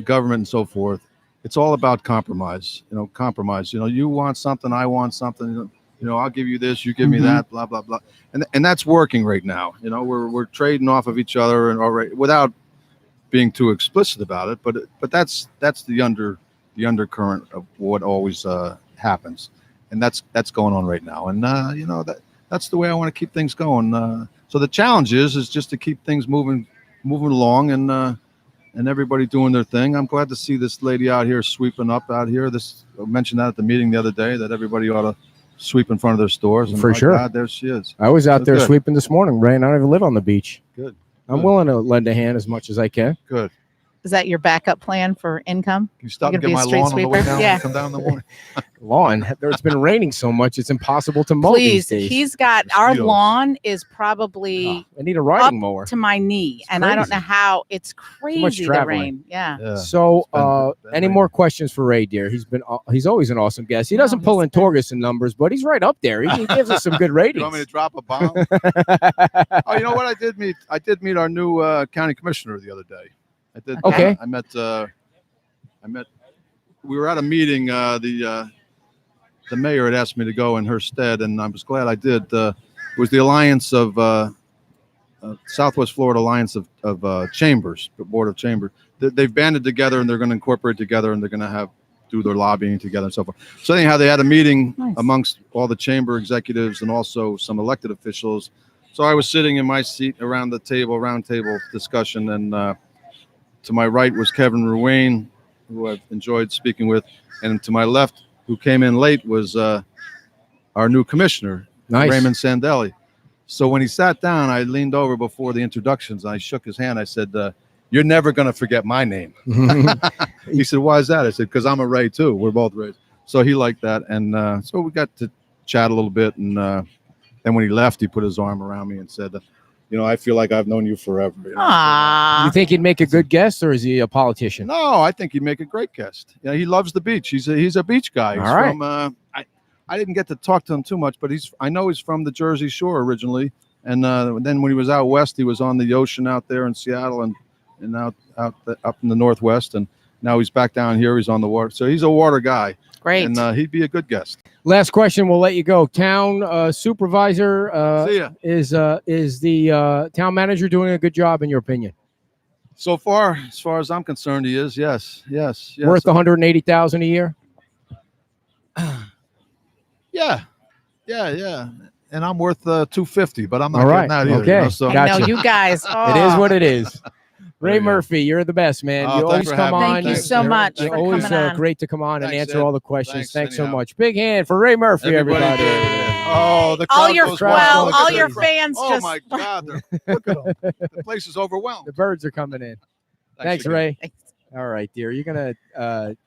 [SPEAKER 3] government and so forth, it's all about compromise. Compromise. You want something, I want something. I'll give you this, you give me that, blah blah blah, and that's working right now. We're trading off of each other and already without being too explicit about it. But that's the undercurrent of what always happens, and that's going on right now. And that's the way I want to keep things going. So the challenge is just to keep things moving along and everybody doing their thing. I'm glad to see this lady out here sweeping up out here. I mentioned that at the meeting the other day, that everybody ought to sweep in front of their stores. And
[SPEAKER 1] for sure.
[SPEAKER 3] God, there she is.
[SPEAKER 1] I was out there
[SPEAKER 3] good.
[SPEAKER 1] sweeping this morning, Ray, and I don't even live on the beach.
[SPEAKER 3] Good.
[SPEAKER 1] I'm willing to lend a hand as much as I can.
[SPEAKER 3] Good.
[SPEAKER 2] Is that your backup plan for income?
[SPEAKER 3] Can you stop and
[SPEAKER 2] You're
[SPEAKER 3] get
[SPEAKER 2] gonna
[SPEAKER 3] my
[SPEAKER 2] be a
[SPEAKER 3] lawn
[SPEAKER 2] street
[SPEAKER 3] on the way
[SPEAKER 2] sweeper?
[SPEAKER 3] down?
[SPEAKER 2] Yeah.
[SPEAKER 3] Come down in the morning.
[SPEAKER 1] Lawn. It's been raining so much, it's impossible to mow
[SPEAKER 2] Please,
[SPEAKER 1] these days.
[SPEAKER 2] he's got our
[SPEAKER 3] Mosquitoes.
[SPEAKER 2] lawn is probably
[SPEAKER 1] I need a riding mower.
[SPEAKER 2] to my knee, and I don't know
[SPEAKER 1] crazy.
[SPEAKER 2] how it's crazy the
[SPEAKER 1] traveling.
[SPEAKER 2] rain. Yeah.
[SPEAKER 3] Yeah.
[SPEAKER 1] So,
[SPEAKER 3] It's been
[SPEAKER 1] any
[SPEAKER 3] raining.
[SPEAKER 1] more questions for Ray, dear? He's always an awesome guest. He doesn't pull in Torgerson numbers, but he's right up there. He gives us some good ratings.
[SPEAKER 3] You want me to drop a bomb? Oh, you know what? I did meet our new county commissioner the other day. I did.
[SPEAKER 1] Okay.
[SPEAKER 3] I met. We were at a meeting. The mayor had asked me to go in her stead, and I was glad I did. It was the Alliance of Southwest Florida Alliance of Chambers, the Board of Chambers. They've banded together, and they're going to incorporate together, and they're going to do their lobbying together and so forth. So anyhow, they had a meeting amongst all the chamber executives and also some elected officials. So I was sitting in my seat around the table, round table discussion, and to my right was Kevin Ruane, who I've enjoyed speaking with, and to my left, who came in late, was our new commissioner,
[SPEAKER 1] Nice.
[SPEAKER 3] Raymond Sandelli. So when he sat down, I leaned over before the introductions. I shook his hand. I said, "You're never going to forget my name." He said, "Why is that?" I said, "Because I'm a Ray too. We're both Rays." So he liked that, and so we got to chat a little bit. And then when he left, he put his arm around me and said, I feel like I've known you forever.
[SPEAKER 2] Aww.
[SPEAKER 1] You think he'd make a good guest, or is he a politician?
[SPEAKER 3] No, I think he'd make a great guest. He loves the beach. He's a beach guy. He's
[SPEAKER 1] All right.
[SPEAKER 3] From, I didn't get to talk to him too much, but I know he's from the Jersey Shore originally, and then when he was out west, he was on the ocean out there in Seattle and out up in the Northwest, and now he's back down here. He's on the water, so he's a water guy.
[SPEAKER 2] Great.
[SPEAKER 3] And he'd be a good guest.
[SPEAKER 1] Last question, we'll let you go. Town supervisor
[SPEAKER 3] See ya.
[SPEAKER 1] is the town manager doing a good job in your opinion?
[SPEAKER 3] So far, as far as I'm concerned, he is. Yes.
[SPEAKER 1] Worth $180,000 a year?
[SPEAKER 3] Yeah. And I'm worth $250, but I'm not
[SPEAKER 1] All right.
[SPEAKER 3] getting that either.
[SPEAKER 1] Okay.
[SPEAKER 3] So
[SPEAKER 2] I
[SPEAKER 1] Gotcha.
[SPEAKER 2] know you guys.
[SPEAKER 1] It is what it is.
[SPEAKER 3] There
[SPEAKER 1] Ray
[SPEAKER 3] you go.
[SPEAKER 1] Murphy, you're the best, man.
[SPEAKER 3] Oh,
[SPEAKER 1] You
[SPEAKER 3] thanks
[SPEAKER 1] always
[SPEAKER 3] for
[SPEAKER 1] come
[SPEAKER 3] having me.
[SPEAKER 1] on.
[SPEAKER 2] Thank you
[SPEAKER 3] Thanks,
[SPEAKER 2] so
[SPEAKER 3] Ed.
[SPEAKER 2] much
[SPEAKER 1] You're
[SPEAKER 2] for
[SPEAKER 1] always
[SPEAKER 2] coming on.
[SPEAKER 1] great to come on and
[SPEAKER 3] Thanks,
[SPEAKER 1] answer
[SPEAKER 3] Ed.
[SPEAKER 1] all the questions.
[SPEAKER 3] Thanks
[SPEAKER 1] so
[SPEAKER 3] anyhow.
[SPEAKER 1] much. Big hand for Ray Murphy, everybody.
[SPEAKER 3] Oh, the
[SPEAKER 2] All
[SPEAKER 3] crowd
[SPEAKER 2] your
[SPEAKER 3] goes wild. Look at
[SPEAKER 2] all
[SPEAKER 3] the
[SPEAKER 2] your
[SPEAKER 3] crowd.
[SPEAKER 2] fans
[SPEAKER 3] Oh
[SPEAKER 2] just.
[SPEAKER 3] my God! Look at them. The place is overwhelmed.
[SPEAKER 1] The birds are coming in. Thanks,
[SPEAKER 3] again.
[SPEAKER 1] Ray.
[SPEAKER 2] Thanks.
[SPEAKER 1] All right, dear. You're going to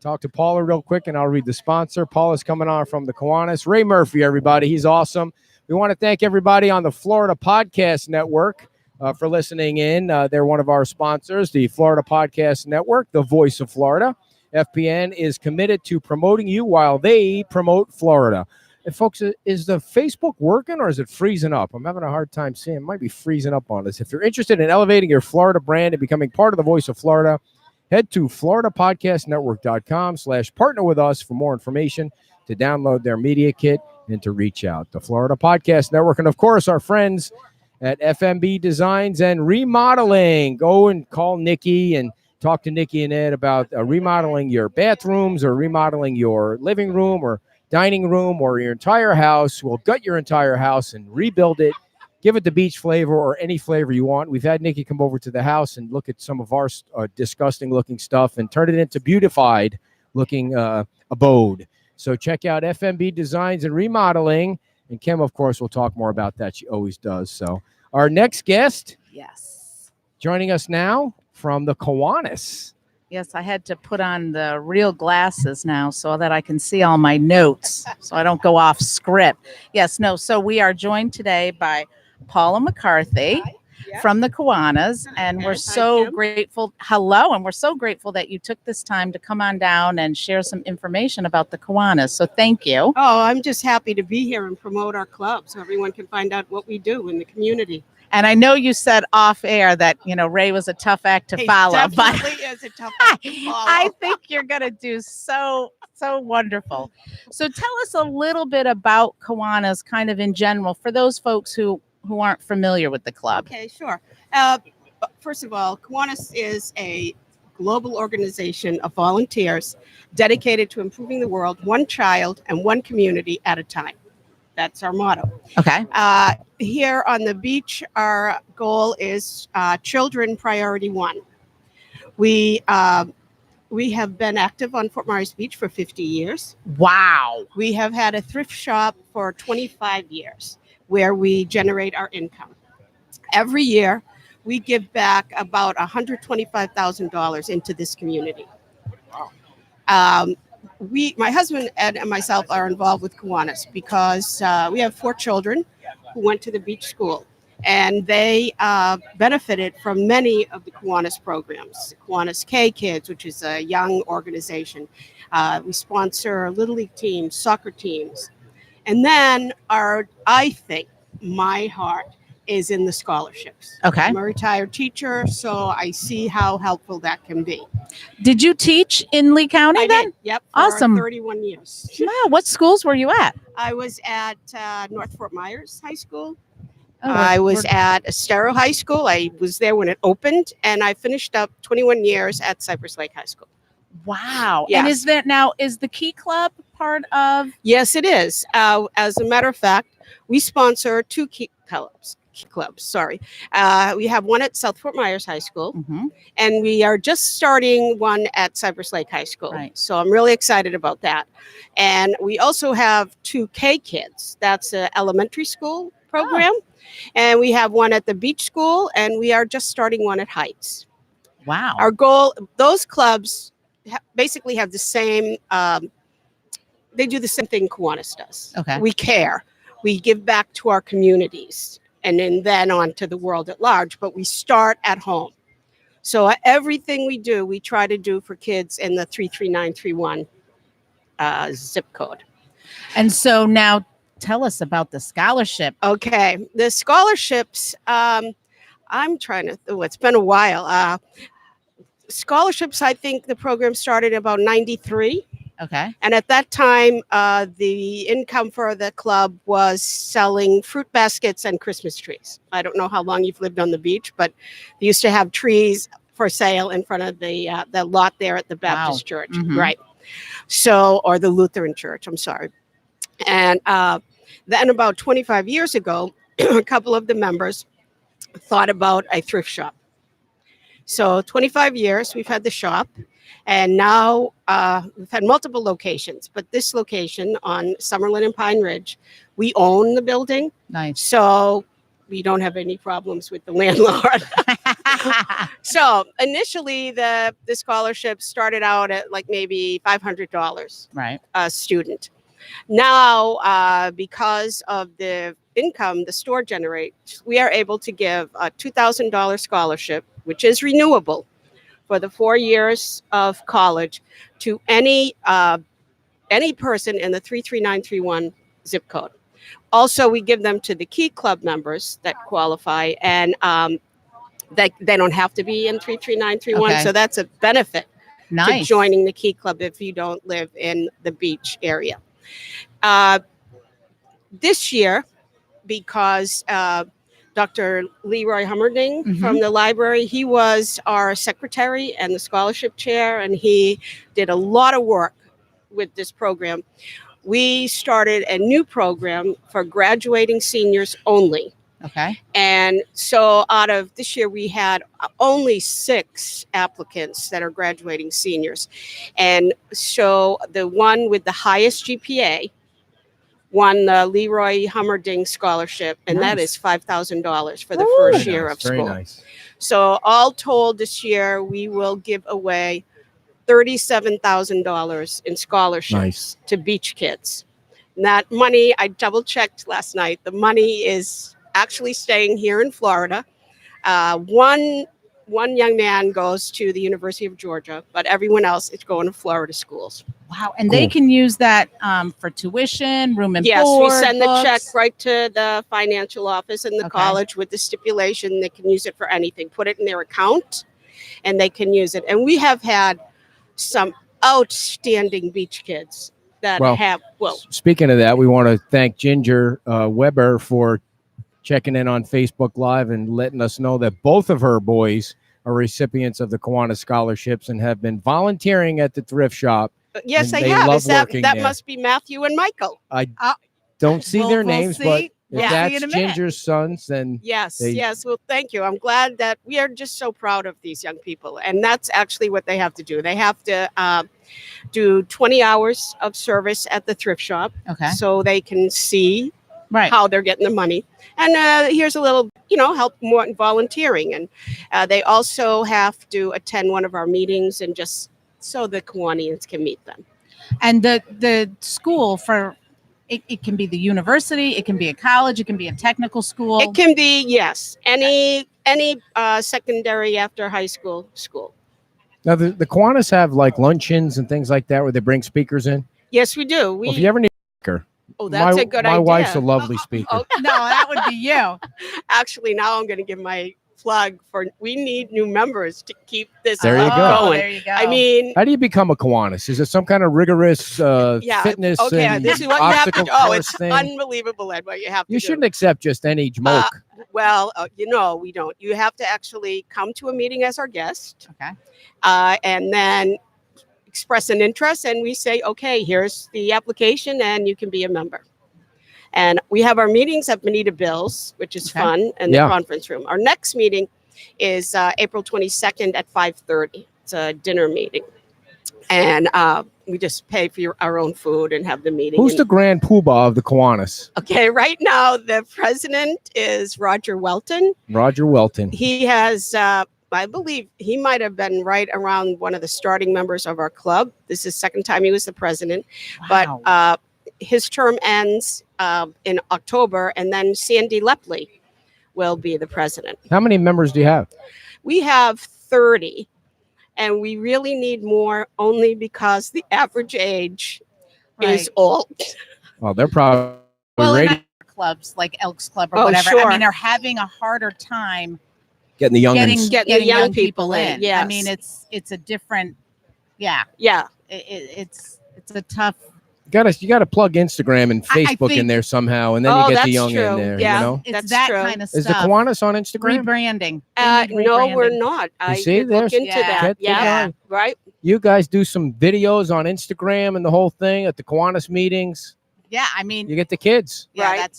[SPEAKER 1] talk to Paula real quick, and I'll read the sponsor. Paula's coming on from the Kiwanis. Ray Murphy, everybody. He's awesome. We want to thank everybody on the Florida Podcast Network for listening in. They're one of our sponsors, the Florida Podcast Network, the voice of Florida. FPN is committed to promoting you while they promote Florida. And folks, is the Facebook working or is it freezing up? I'm having a hard time seeing. It might be freezing up on us. If you're interested in elevating your Florida brand and becoming part of the voice of Florida, head to floridapodcastnetwork.com/partner with us for more information, to download their media kit, and to reach out. The Florida Podcast Network, and of course, our friends at FMB Designs and Remodeling. Go and call Nikki and talk to Nikki and Ed about remodeling your bathrooms or remodeling your living room or dining room or your entire house. We'll gut your entire house and rebuild it, give it the beach flavor or any flavor you want. We've had Nikki come over to the house and look at some of our disgusting looking stuff and turn it into beautified looking abode. So check out FMB Designs and Remodeling. And Kim, of course, will talk more about that. She always does. So our next guest,
[SPEAKER 2] Yes.
[SPEAKER 1] joining us now from the Kiwanis.
[SPEAKER 2] Yes, I had to put on the real glasses now so that I can see all my notes so I don't go off script. Yes, no. So we are joined today by Paula Mcarthy from the Kiwanis, and we're so grateful. Hello, and we're so grateful that you took this time to come on down and share some information about the Kiwanis. So thank you.
[SPEAKER 5] Oh, I'm just happy to be here and promote our club so everyone can find out what we do in the community.
[SPEAKER 2] And I know you said off air that, you know, Ray was a tough act to
[SPEAKER 5] He
[SPEAKER 2] follow, but
[SPEAKER 5] definitely is a tough act to follow.
[SPEAKER 2] I think you're going to do so wonderful. So tell us a little bit about Kiwanis kind of in general for those folks who aren't familiar with the club.
[SPEAKER 5] Okay, sure. First of all, Kiwanis is a global organization of volunteers dedicated to improving the world one child and one community at a time. That's our motto.
[SPEAKER 2] Okay.
[SPEAKER 5] Here on the beach, our goal is children priority one. We have been active on Fort Myers Beach for 50 years.
[SPEAKER 2] Wow.
[SPEAKER 5] We have had a thrift shop for 25 years where we generate our income. Every year, we give back about $125,000 into this community. My husband Ed and myself are involved with Kiwanis because we have 4 children who went to the beach school, and they benefited from many of the Kiwanis programs. Kiwanis K Kids, which is a young organization. We sponsor Little League teams, soccer teams. And then I think my heart is in the scholarships.
[SPEAKER 2] Okay.
[SPEAKER 5] I'm a retired teacher, so I see how helpful that can be.
[SPEAKER 2] Did you teach in Lee County
[SPEAKER 5] I
[SPEAKER 2] then?
[SPEAKER 5] did. Yep.
[SPEAKER 2] Awesome.
[SPEAKER 5] 31 years.
[SPEAKER 2] Wow. What schools were you at?
[SPEAKER 5] I was at North Fort Myers High School.
[SPEAKER 2] Oh,
[SPEAKER 5] I was at Estero High School. I was there when it opened, and I finished up 21 years at Cypress Lake High School.
[SPEAKER 2] Wow.
[SPEAKER 5] Yes.
[SPEAKER 2] And is the Key Club part of?
[SPEAKER 5] Yes, it is. As a matter of fact, we sponsor 2 key clubs. We have one at South Fort Myers High School, and we are just starting one at Cypress Lake High School.
[SPEAKER 2] Right.
[SPEAKER 5] So I'm really excited about that. And we also have 2 K Kids. That's an elementary school program. And we have one at the beach school, and we are just starting one at Heights.
[SPEAKER 2] Wow.
[SPEAKER 5] Our goal, those clubs basically have the same, they do the same thing Kiwanis does.
[SPEAKER 2] Okay.
[SPEAKER 5] We care. We give back to our communities and then on to the world at large, but we start at home. So everything we do, we try to do for kids in the 33931 zip code.
[SPEAKER 2] And so now tell us about the scholarship.
[SPEAKER 5] Okay. The scholarships, I'm trying to, it's been a while. Scholarships, I think the program started about 93.
[SPEAKER 2] Okay.
[SPEAKER 5] And at that time, the income for the club was selling fruit baskets and Christmas trees. I don't know how long you've lived on the beach, but they used to have trees for sale in front of the lot there at the Baptist church.
[SPEAKER 2] Mhm.
[SPEAKER 5] Right. So, or the Lutheran church, I'm sorry. And then about 25 years ago, a couple of the members thought about a thrift shop. So 25 years we've had the shop. And now we've had multiple locations, but this location on Summerlin and Pine Ridge, we own the building.
[SPEAKER 2] Nice.
[SPEAKER 5] So we don't have any problems with the landlord. So initially, the scholarship started out at like maybe $500
[SPEAKER 2] Right.
[SPEAKER 5] a student. Now, because of the income the store generates, we are able to give a $2,000 scholarship, which is renewable for the 4 years of college, to any person in the 33931 zip code. Also, we give them to the Key Club members that qualify, and they don't have to be in 33931.
[SPEAKER 2] Okay.
[SPEAKER 5] So that's a benefit to
[SPEAKER 2] Nice.
[SPEAKER 5] joining the Key Club if you don't live in the beach area. This year, because Dr. Leroy Hummerding from the library, he was our secretary and the scholarship chair, and he did a lot of work with this program. We started a new program for graduating seniors only.
[SPEAKER 2] Okay.
[SPEAKER 5] And so out of this year, we had only 6 applicants that are graduating seniors. And so the one with the highest GPA won the Leroy Hummerding scholarship, and that
[SPEAKER 1] Nice.
[SPEAKER 5] is $5,000 for the
[SPEAKER 2] Ooh.
[SPEAKER 5] first
[SPEAKER 1] Very
[SPEAKER 5] year
[SPEAKER 1] nice,
[SPEAKER 5] of
[SPEAKER 1] very
[SPEAKER 5] school.
[SPEAKER 1] nice.
[SPEAKER 5] So all told, this year we will give away $37,000 in scholarships
[SPEAKER 1] Nice.
[SPEAKER 5] to beach kids. And that money, I double checked last night. The money is actually staying here in Florida. One young man goes to the University of Georgia, but everyone else is going to Florida schools.
[SPEAKER 2] Wow. And they
[SPEAKER 1] Cool.
[SPEAKER 2] can use that for tuition, room and
[SPEAKER 5] Yes,
[SPEAKER 2] board.
[SPEAKER 5] we send the check
[SPEAKER 2] books.
[SPEAKER 5] right to the financial office in the
[SPEAKER 2] Okay.
[SPEAKER 5] college with the stipulation they can use it for anything. Put it in their account, and they can use it. And we have had some outstanding beach kids that
[SPEAKER 1] Well,
[SPEAKER 5] have.
[SPEAKER 1] Speaking of that, we want to thank Ginger Weber for checking in on Facebook Live and letting us know that both of her boys are recipients of the Kiwanis scholarships and have been volunteering at the thrift shop.
[SPEAKER 5] Yes,
[SPEAKER 1] and
[SPEAKER 5] they
[SPEAKER 1] they
[SPEAKER 5] have.
[SPEAKER 1] love
[SPEAKER 5] Is that
[SPEAKER 1] working
[SPEAKER 5] that
[SPEAKER 1] there.
[SPEAKER 5] must be Matthew and Michael?
[SPEAKER 1] I don't see their names,
[SPEAKER 2] see.
[SPEAKER 1] but if
[SPEAKER 2] We'll see
[SPEAKER 1] that's
[SPEAKER 2] in a minute.
[SPEAKER 1] Ginger's sons, then
[SPEAKER 5] Yes,
[SPEAKER 1] They-
[SPEAKER 5] yes. Well, thank you. I'm glad that we are just so proud of these young people. And that's actually what they have to do. They have to do 20 hours of service at the thrift shop
[SPEAKER 2] Okay.
[SPEAKER 5] so they can see
[SPEAKER 2] Right.
[SPEAKER 5] how they're getting the money. And here's a little, help more in volunteering. And they also have to attend one of our meetings, and just so the Kiwanians can meet them.
[SPEAKER 2] And the school for it can be the university, it can be a college, it can be a technical school.
[SPEAKER 5] It can be, yes, any secondary after high school.
[SPEAKER 1] now the Kiwanis have like luncheons and things like that where they bring speakers in.
[SPEAKER 5] Yes, we do.
[SPEAKER 1] Well, if you ever need a speaker,
[SPEAKER 5] Oh, that's
[SPEAKER 1] my,
[SPEAKER 5] a good
[SPEAKER 1] my
[SPEAKER 5] idea.
[SPEAKER 1] wife's a lovely speaker.
[SPEAKER 5] Oh,
[SPEAKER 2] No, that would be you.
[SPEAKER 5] actually, now I'm going to give my plug for. We need new members to keep this
[SPEAKER 1] There you
[SPEAKER 5] club
[SPEAKER 1] go.
[SPEAKER 2] Oh,
[SPEAKER 5] going.
[SPEAKER 2] there you go.
[SPEAKER 5] I mean,
[SPEAKER 1] How do you become a Kiwanis? Is it some kind of rigorous
[SPEAKER 5] yeah.
[SPEAKER 1] fitness
[SPEAKER 5] Okay,
[SPEAKER 1] and
[SPEAKER 5] this is what you have to
[SPEAKER 1] obstacle
[SPEAKER 5] do. Oh,
[SPEAKER 1] course
[SPEAKER 5] it's
[SPEAKER 1] thing?
[SPEAKER 5] unbelievable, Ed. What you have to
[SPEAKER 1] You
[SPEAKER 5] do.
[SPEAKER 1] shouldn't accept just any jamoke.
[SPEAKER 5] Well, we don't. You have to actually come to a meeting as our guest,
[SPEAKER 2] Okay.
[SPEAKER 5] and then express an interest, and we say, okay, here's the application, and you can be a member. And we have our meetings at Bonita Bill's, which is
[SPEAKER 2] Okay.
[SPEAKER 5] fun, in
[SPEAKER 1] Yeah.
[SPEAKER 5] the conference room. Our next meeting is April 22nd at 5:30. It's a dinner meeting. And we just pay for our own food and have the meeting.
[SPEAKER 1] Who's the grand poobah of the Kiwanis?
[SPEAKER 5] Okay, right now the president is Roger Welton.
[SPEAKER 1] Roger Welton.
[SPEAKER 5] He has, I believe, he might have been right around one of the starting members of our club. This is the second time he was the president.
[SPEAKER 2] Wow.
[SPEAKER 5] But his term ends in October, and then Sandy Lepley will be the president.
[SPEAKER 1] How many members do you have?
[SPEAKER 5] We have 30, and we really need more only because the average age is
[SPEAKER 2] Right.
[SPEAKER 5] old.
[SPEAKER 1] Well, they're probably
[SPEAKER 2] Well, and
[SPEAKER 1] ready
[SPEAKER 2] other clubs like Elks Club or
[SPEAKER 5] Oh,
[SPEAKER 2] whatever.
[SPEAKER 5] sure.
[SPEAKER 2] I mean, they're having a harder time
[SPEAKER 1] getting the youngins.
[SPEAKER 5] Getting the young people in,
[SPEAKER 2] I
[SPEAKER 5] yes.
[SPEAKER 2] mean, it's a different. Yeah.
[SPEAKER 5] Yeah.
[SPEAKER 2] It's a tough.
[SPEAKER 1] You gotta plug Instagram and
[SPEAKER 2] I
[SPEAKER 1] Facebook in
[SPEAKER 2] think-
[SPEAKER 1] there somehow, and then
[SPEAKER 5] Oh,
[SPEAKER 1] you get
[SPEAKER 5] that's
[SPEAKER 1] the young
[SPEAKER 5] true.
[SPEAKER 1] in there.
[SPEAKER 5] Yeah.
[SPEAKER 1] You know,
[SPEAKER 2] It's
[SPEAKER 5] That's
[SPEAKER 2] that
[SPEAKER 5] true.
[SPEAKER 2] kind of
[SPEAKER 1] is the
[SPEAKER 2] stuff.
[SPEAKER 1] Kiwanis on Instagram?
[SPEAKER 2] Rebranding. They need
[SPEAKER 5] No, we're
[SPEAKER 2] rebranding.
[SPEAKER 5] not. I
[SPEAKER 1] see,
[SPEAKER 5] did look
[SPEAKER 1] there's-
[SPEAKER 5] into
[SPEAKER 2] Yeah.
[SPEAKER 5] that.
[SPEAKER 1] Get the
[SPEAKER 5] Yeah.
[SPEAKER 1] guy.
[SPEAKER 5] Right.
[SPEAKER 1] You guys do some videos on Instagram and the whole thing at the Kiwanis meetings.
[SPEAKER 2] Yeah, I mean,
[SPEAKER 1] You get the kids.
[SPEAKER 2] yeah,
[SPEAKER 5] Right.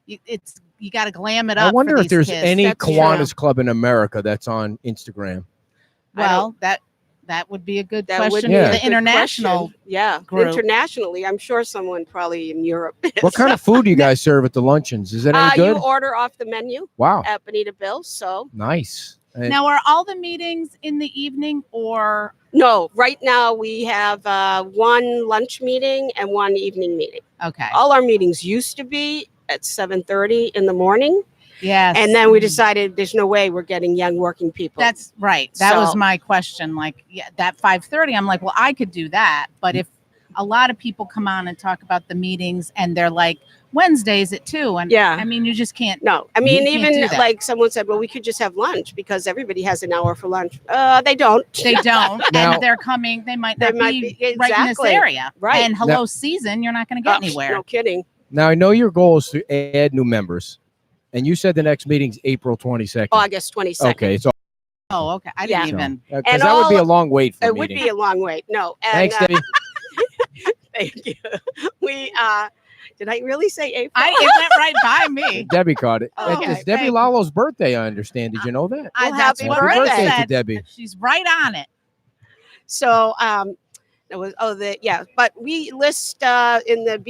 [SPEAKER 2] you got to glam it up.
[SPEAKER 1] I wonder
[SPEAKER 2] for
[SPEAKER 1] if there's
[SPEAKER 2] these kids.
[SPEAKER 1] any
[SPEAKER 5] That's
[SPEAKER 1] Kiwanis club in America that's on Instagram.
[SPEAKER 2] Well, that would be a good
[SPEAKER 5] That would
[SPEAKER 2] question.
[SPEAKER 1] be a
[SPEAKER 2] for the
[SPEAKER 5] good
[SPEAKER 2] international.
[SPEAKER 5] question. Yeah.
[SPEAKER 2] group.
[SPEAKER 5] Internationally, I'm sure someone probably in Europe.
[SPEAKER 1] What kind of food do you guys serve at the luncheons? Is it any
[SPEAKER 5] You
[SPEAKER 1] good?
[SPEAKER 5] order off the menu
[SPEAKER 1] Wow,
[SPEAKER 5] at Bonita Bill's. So
[SPEAKER 1] nice. And
[SPEAKER 2] Now, are all the meetings in the evening or?
[SPEAKER 5] No, right now we have one lunch meeting and one evening meeting.
[SPEAKER 2] Okay.
[SPEAKER 5] All our meetings used to be at 7:30 in the morning.
[SPEAKER 2] Yes.
[SPEAKER 5] And then we decided there's no way we're getting young working people.
[SPEAKER 2] That's right. That was
[SPEAKER 5] So-
[SPEAKER 2] my question. Like, yeah, that 5:30. I'm like, well, I could do that, but if a lot of people come on and talk about the meetings, and they're like Wednesdays at 2, and
[SPEAKER 5] Yeah.
[SPEAKER 2] I mean, you just can't.
[SPEAKER 5] No, I mean,
[SPEAKER 2] You can't
[SPEAKER 5] even
[SPEAKER 2] do that.
[SPEAKER 5] like someone said, well, we could just have lunch because everybody has an hour for lunch. They don't.
[SPEAKER 2] They don't,
[SPEAKER 1] Now-
[SPEAKER 2] and they're coming. They might
[SPEAKER 5] They
[SPEAKER 2] not
[SPEAKER 5] might
[SPEAKER 2] be
[SPEAKER 5] be-
[SPEAKER 2] right in this
[SPEAKER 5] exactly.
[SPEAKER 2] area.
[SPEAKER 5] Right.
[SPEAKER 2] And hello season, you're not going to get anywhere.
[SPEAKER 5] No kidding.
[SPEAKER 1] now I know your goal is to add new members, and you said the next meeting's April 22nd.
[SPEAKER 5] August 22nd.
[SPEAKER 1] Okay, so
[SPEAKER 2] Oh, okay. I didn't
[SPEAKER 5] Yeah.
[SPEAKER 2] even.
[SPEAKER 1] because
[SPEAKER 5] And
[SPEAKER 1] that would be a
[SPEAKER 5] all-
[SPEAKER 1] long wait for a
[SPEAKER 5] It would
[SPEAKER 1] meeting.
[SPEAKER 5] be a long wait. No. And,
[SPEAKER 1] Thanks, Debbie.
[SPEAKER 5] Thank you. We, did I really say April?
[SPEAKER 2] It went right by me.
[SPEAKER 1] Debbie caught it.
[SPEAKER 5] Oh,
[SPEAKER 1] It's
[SPEAKER 5] okay.
[SPEAKER 1] Debbie
[SPEAKER 2] Thank-
[SPEAKER 1] Lalo's birthday, I understand. Did you know that?
[SPEAKER 2] That's
[SPEAKER 5] happy
[SPEAKER 2] what
[SPEAKER 1] Happy
[SPEAKER 2] Rick
[SPEAKER 1] birthday to
[SPEAKER 2] said.
[SPEAKER 1] Debbie.
[SPEAKER 2] She's right on it.
[SPEAKER 5] So, it was, but we list in the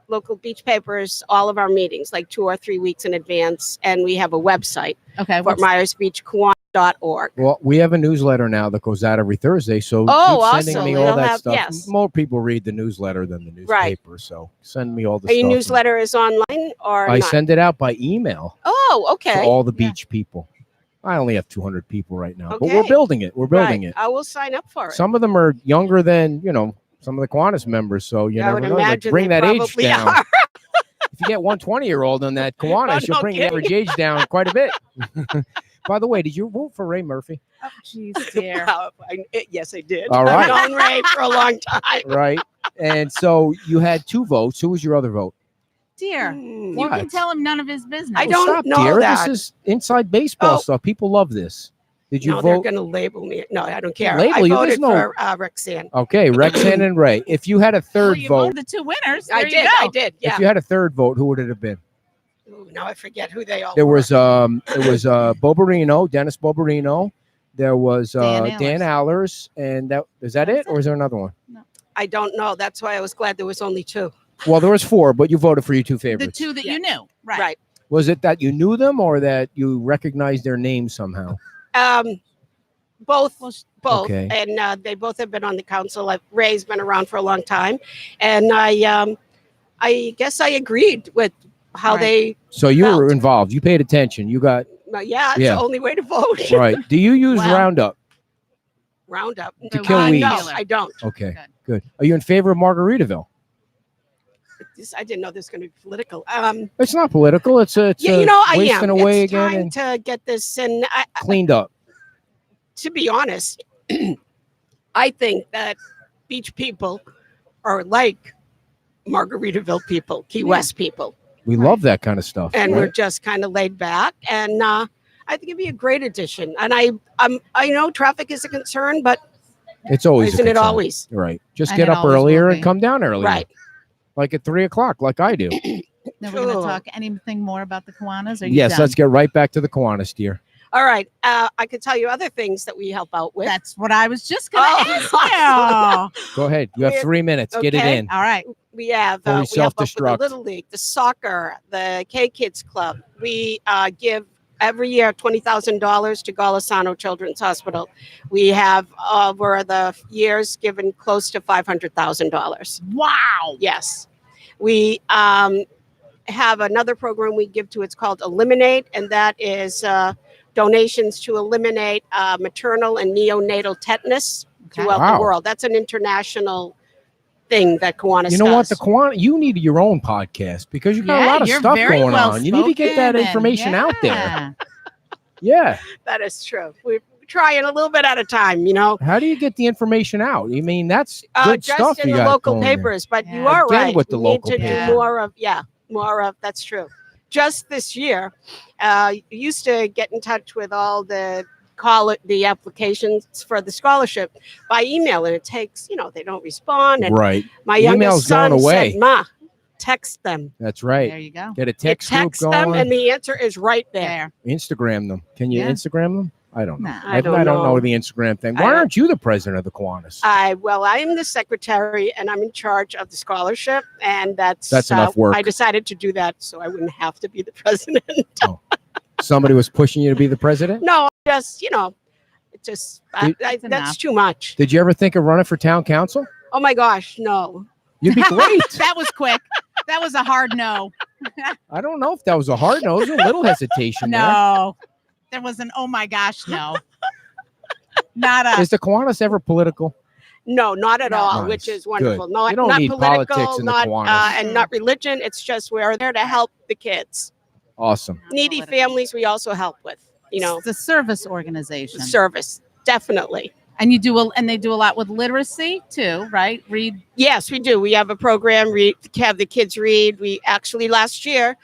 [SPEAKER 5] local beach papers all of our meetings, like 2 or 3 weeks in advance. And we have a website,
[SPEAKER 2] Okay.
[SPEAKER 5] Fort Myers Beach Kiwanis.org.
[SPEAKER 1] Well, we have a newsletter now that goes out every Thursday. So
[SPEAKER 5] Oh,
[SPEAKER 1] keep sending
[SPEAKER 5] awesome.
[SPEAKER 1] me all
[SPEAKER 5] You'll
[SPEAKER 1] that
[SPEAKER 5] have-
[SPEAKER 1] stuff.
[SPEAKER 5] yes.
[SPEAKER 1] More people read the newsletter than the newspaper. So send me all the
[SPEAKER 5] Your
[SPEAKER 1] stuff.
[SPEAKER 5] newsletter is online or
[SPEAKER 1] I
[SPEAKER 5] not?
[SPEAKER 1] send it out by email
[SPEAKER 5] Oh,
[SPEAKER 1] to
[SPEAKER 5] okay.
[SPEAKER 1] all the
[SPEAKER 2] Yeah.
[SPEAKER 1] beach people. I only have 200 people right now, but we're
[SPEAKER 5] Okay.
[SPEAKER 1] building it. We're building
[SPEAKER 5] Right.
[SPEAKER 1] it.
[SPEAKER 5] I will sign up for it.
[SPEAKER 1] Some of them are younger than, some of the Kiwanis members. So you
[SPEAKER 5] I
[SPEAKER 1] never
[SPEAKER 5] would
[SPEAKER 1] know. Like,
[SPEAKER 5] imagine
[SPEAKER 1] bring
[SPEAKER 5] they
[SPEAKER 1] that age
[SPEAKER 5] probably
[SPEAKER 1] down.
[SPEAKER 5] are.
[SPEAKER 1] If you get one 20-year-old on that Kiwanis, you'll
[SPEAKER 5] No
[SPEAKER 1] bring the
[SPEAKER 5] kidding.
[SPEAKER 1] average age down quite a bit. By the way, did you vote for Ray Murphy?
[SPEAKER 2] Oh, jeez, dear.
[SPEAKER 5] Wow, yes, I did.
[SPEAKER 1] All right.
[SPEAKER 5] I've known Ray for a long time.
[SPEAKER 1] Right. And so you had 2 votes. Who was your other vote?
[SPEAKER 2] Dear.
[SPEAKER 5] Hmm.
[SPEAKER 2] You
[SPEAKER 1] What?
[SPEAKER 2] can tell him none of his business.
[SPEAKER 5] I don't
[SPEAKER 1] Stop,
[SPEAKER 5] know
[SPEAKER 1] dear.
[SPEAKER 5] that.
[SPEAKER 1] This is inside baseball
[SPEAKER 5] Oh.
[SPEAKER 1] stuff. People love this. Did you
[SPEAKER 5] No, they're
[SPEAKER 1] vote?
[SPEAKER 5] going to label me. No, I don't care.
[SPEAKER 1] Label
[SPEAKER 5] I
[SPEAKER 1] you?
[SPEAKER 5] voted
[SPEAKER 1] There's no-
[SPEAKER 5] for Rexanne.
[SPEAKER 1] Okay, Rexanne and Ray. If you had a
[SPEAKER 2] Well,
[SPEAKER 1] third
[SPEAKER 2] you
[SPEAKER 1] vote,
[SPEAKER 2] voted the 2 winners.
[SPEAKER 5] I
[SPEAKER 2] There you
[SPEAKER 5] did.
[SPEAKER 2] go.
[SPEAKER 5] I did.
[SPEAKER 1] if
[SPEAKER 5] Yeah.
[SPEAKER 1] you had a third vote, who would it have been?
[SPEAKER 5] Ooh, now I forget who they all
[SPEAKER 1] There
[SPEAKER 5] were.
[SPEAKER 1] was Bobarino, Dennis Bobarino. There was Dan Allers, and is that
[SPEAKER 2] That's
[SPEAKER 1] it, or is there another one?
[SPEAKER 5] I don't know. That's why I was glad there was only 2.
[SPEAKER 1] Well, there was 4, but you voted for your 2
[SPEAKER 2] The
[SPEAKER 1] favorites.
[SPEAKER 2] 2 that
[SPEAKER 5] Yeah.
[SPEAKER 2] you knew. Right.
[SPEAKER 5] Right.
[SPEAKER 1] Was it that you knew them, or that you recognized their names somehow?
[SPEAKER 5] Both.
[SPEAKER 2] Well,
[SPEAKER 5] Both.
[SPEAKER 1] Okay.
[SPEAKER 5] And they both have been on the council. Ray's been around for a long time. And I guess I agreed with how
[SPEAKER 2] Right.
[SPEAKER 5] they,
[SPEAKER 1] So you were
[SPEAKER 5] Felt.
[SPEAKER 1] involved. You paid attention. You got
[SPEAKER 5] yeah, it's
[SPEAKER 1] Yeah.
[SPEAKER 5] the only way to vote.
[SPEAKER 1] right. Do you use
[SPEAKER 2] Well-
[SPEAKER 1] Roundup?
[SPEAKER 5] Roundup.
[SPEAKER 1] To kill weeds.
[SPEAKER 5] No, I don't.
[SPEAKER 1] Okay,
[SPEAKER 2] Good.
[SPEAKER 1] good. Are you in favor of Margaritaville?
[SPEAKER 5] I didn't know this was going to be political.
[SPEAKER 1] It's not political. It's
[SPEAKER 5] I am.
[SPEAKER 1] wasting away
[SPEAKER 5] It's
[SPEAKER 1] again
[SPEAKER 5] time
[SPEAKER 1] and
[SPEAKER 5] to get this. And
[SPEAKER 1] cleaned up.
[SPEAKER 5] to be honest, I think that beach people are like Margaritaville people, Key
[SPEAKER 2] Yeah.
[SPEAKER 5] West people,
[SPEAKER 1] We love that kind of stuff.
[SPEAKER 5] and
[SPEAKER 1] right?
[SPEAKER 5] we're just kind of laid back. And I think it'd be a great addition. And I know traffic is a concern, but
[SPEAKER 1] It's always a
[SPEAKER 5] isn't it
[SPEAKER 1] concern.
[SPEAKER 5] always?
[SPEAKER 1] Right. Just
[SPEAKER 2] And
[SPEAKER 1] get
[SPEAKER 2] it
[SPEAKER 1] up
[SPEAKER 2] always will
[SPEAKER 1] earlier and
[SPEAKER 2] be.
[SPEAKER 1] come down earlier.
[SPEAKER 5] Right.
[SPEAKER 1] Like at 3:00, like I do.
[SPEAKER 2] Now we're going
[SPEAKER 5] Cool.
[SPEAKER 2] to talk anything more about the Kiwanis? Or you
[SPEAKER 1] Yes,
[SPEAKER 2] done?
[SPEAKER 1] let's get right back to the Kiwanis, dear.
[SPEAKER 5] All right. I could tell you other things that we help out with.
[SPEAKER 2] That's what I was just going to
[SPEAKER 5] Oh,
[SPEAKER 2] ask you.
[SPEAKER 1] Go ahead. You have
[SPEAKER 5] We're-
[SPEAKER 1] 3 minutes. Get it
[SPEAKER 5] okay.
[SPEAKER 1] in.
[SPEAKER 2] All right.
[SPEAKER 5] We have
[SPEAKER 1] Before we
[SPEAKER 5] we help up with the
[SPEAKER 1] self-destruct.
[SPEAKER 5] Little League, the soccer, the K Kids Club. We give every year $20,000 to Golisano Children's Hospital. We have over the years given close to $500,000.
[SPEAKER 2] Wow.
[SPEAKER 5] Yes, we have another program we give to. It's called Eliminate, and that is donations to eliminate maternal and neonatal tetanus throughout
[SPEAKER 1] Wow.
[SPEAKER 5] the world. That's an international thing that Kiwanis
[SPEAKER 1] You know what?
[SPEAKER 5] does.
[SPEAKER 1] The Kiwanis, you need your own podcast because you've got a lot of
[SPEAKER 2] you're
[SPEAKER 1] stuff
[SPEAKER 2] very
[SPEAKER 1] going on. You need to get that
[SPEAKER 2] well-spoken and-
[SPEAKER 1] information out there.
[SPEAKER 2] yeah.
[SPEAKER 1] Yeah.
[SPEAKER 5] That is true. We're trying a little bit at a time, you know.
[SPEAKER 1] How do you get the information out? I mean, that's good
[SPEAKER 5] Just
[SPEAKER 1] stuff
[SPEAKER 5] in
[SPEAKER 1] you
[SPEAKER 5] the
[SPEAKER 1] got
[SPEAKER 5] local
[SPEAKER 1] going there.
[SPEAKER 5] papers, but you
[SPEAKER 2] Yeah.
[SPEAKER 5] are
[SPEAKER 1] Again
[SPEAKER 5] right.
[SPEAKER 1] with the
[SPEAKER 5] we need
[SPEAKER 1] local
[SPEAKER 5] to
[SPEAKER 2] papers.
[SPEAKER 5] do more of. That's true. Just this year, used to get in touch with all the applications for the scholarship by email, and it takes, they don't respond. And
[SPEAKER 1] Right.
[SPEAKER 5] my
[SPEAKER 1] Email's
[SPEAKER 5] youngest son
[SPEAKER 1] gone away.
[SPEAKER 5] said, "Ma, text them."
[SPEAKER 1] That's right.
[SPEAKER 2] There you go.
[SPEAKER 1] Get a
[SPEAKER 5] You
[SPEAKER 1] text group
[SPEAKER 5] text them,
[SPEAKER 1] going.
[SPEAKER 5] and the answer is right there.
[SPEAKER 2] There.
[SPEAKER 1] Instagram them. Can you
[SPEAKER 2] Yeah.
[SPEAKER 1] Instagram them? I don't know.
[SPEAKER 2] Nah.
[SPEAKER 5] I don't
[SPEAKER 1] I don't know
[SPEAKER 5] know.
[SPEAKER 1] the Instagram thing.
[SPEAKER 5] I
[SPEAKER 1] Why
[SPEAKER 5] don't-
[SPEAKER 1] aren't you the president of the Kiwanis?
[SPEAKER 5] I am the secretary, and I'm in charge of the scholarship, and that's
[SPEAKER 1] Enough work.
[SPEAKER 5] I decided to do that so I wouldn't have to be the president.
[SPEAKER 1] Somebody was pushing you to be the president?
[SPEAKER 5] No, just that's
[SPEAKER 2] enough.
[SPEAKER 5] too much.
[SPEAKER 1] Did you ever think of running for town council?
[SPEAKER 5] Oh my gosh, no.
[SPEAKER 1] You'd be great.
[SPEAKER 2] That was quick. That was a hard no.
[SPEAKER 1] I don't know if that was a hard no. There was a little hesitation
[SPEAKER 2] No. There was an oh my gosh, no. Not
[SPEAKER 1] there.
[SPEAKER 2] a
[SPEAKER 1] Is the Kiwanis ever political?
[SPEAKER 5] No, not at
[SPEAKER 2] No.
[SPEAKER 5] all,
[SPEAKER 1] Nice.
[SPEAKER 5] which is wonderful.
[SPEAKER 1] Good.
[SPEAKER 5] Not,
[SPEAKER 1] You don't
[SPEAKER 5] not
[SPEAKER 1] need
[SPEAKER 5] political,
[SPEAKER 1] politics in the
[SPEAKER 5] not
[SPEAKER 1] Kiwanis.
[SPEAKER 5] and not religion. It's just we're there to help the kids.
[SPEAKER 1] Awesome.
[SPEAKER 5] Needy
[SPEAKER 2] political.
[SPEAKER 5] families we also help with,
[SPEAKER 2] It's a service organization.
[SPEAKER 5] service. Definitely.
[SPEAKER 2] And they do a lot with literacy too, right? Read.
[SPEAKER 5] Yes, we do. We have a program, have the kids read. We actually last year,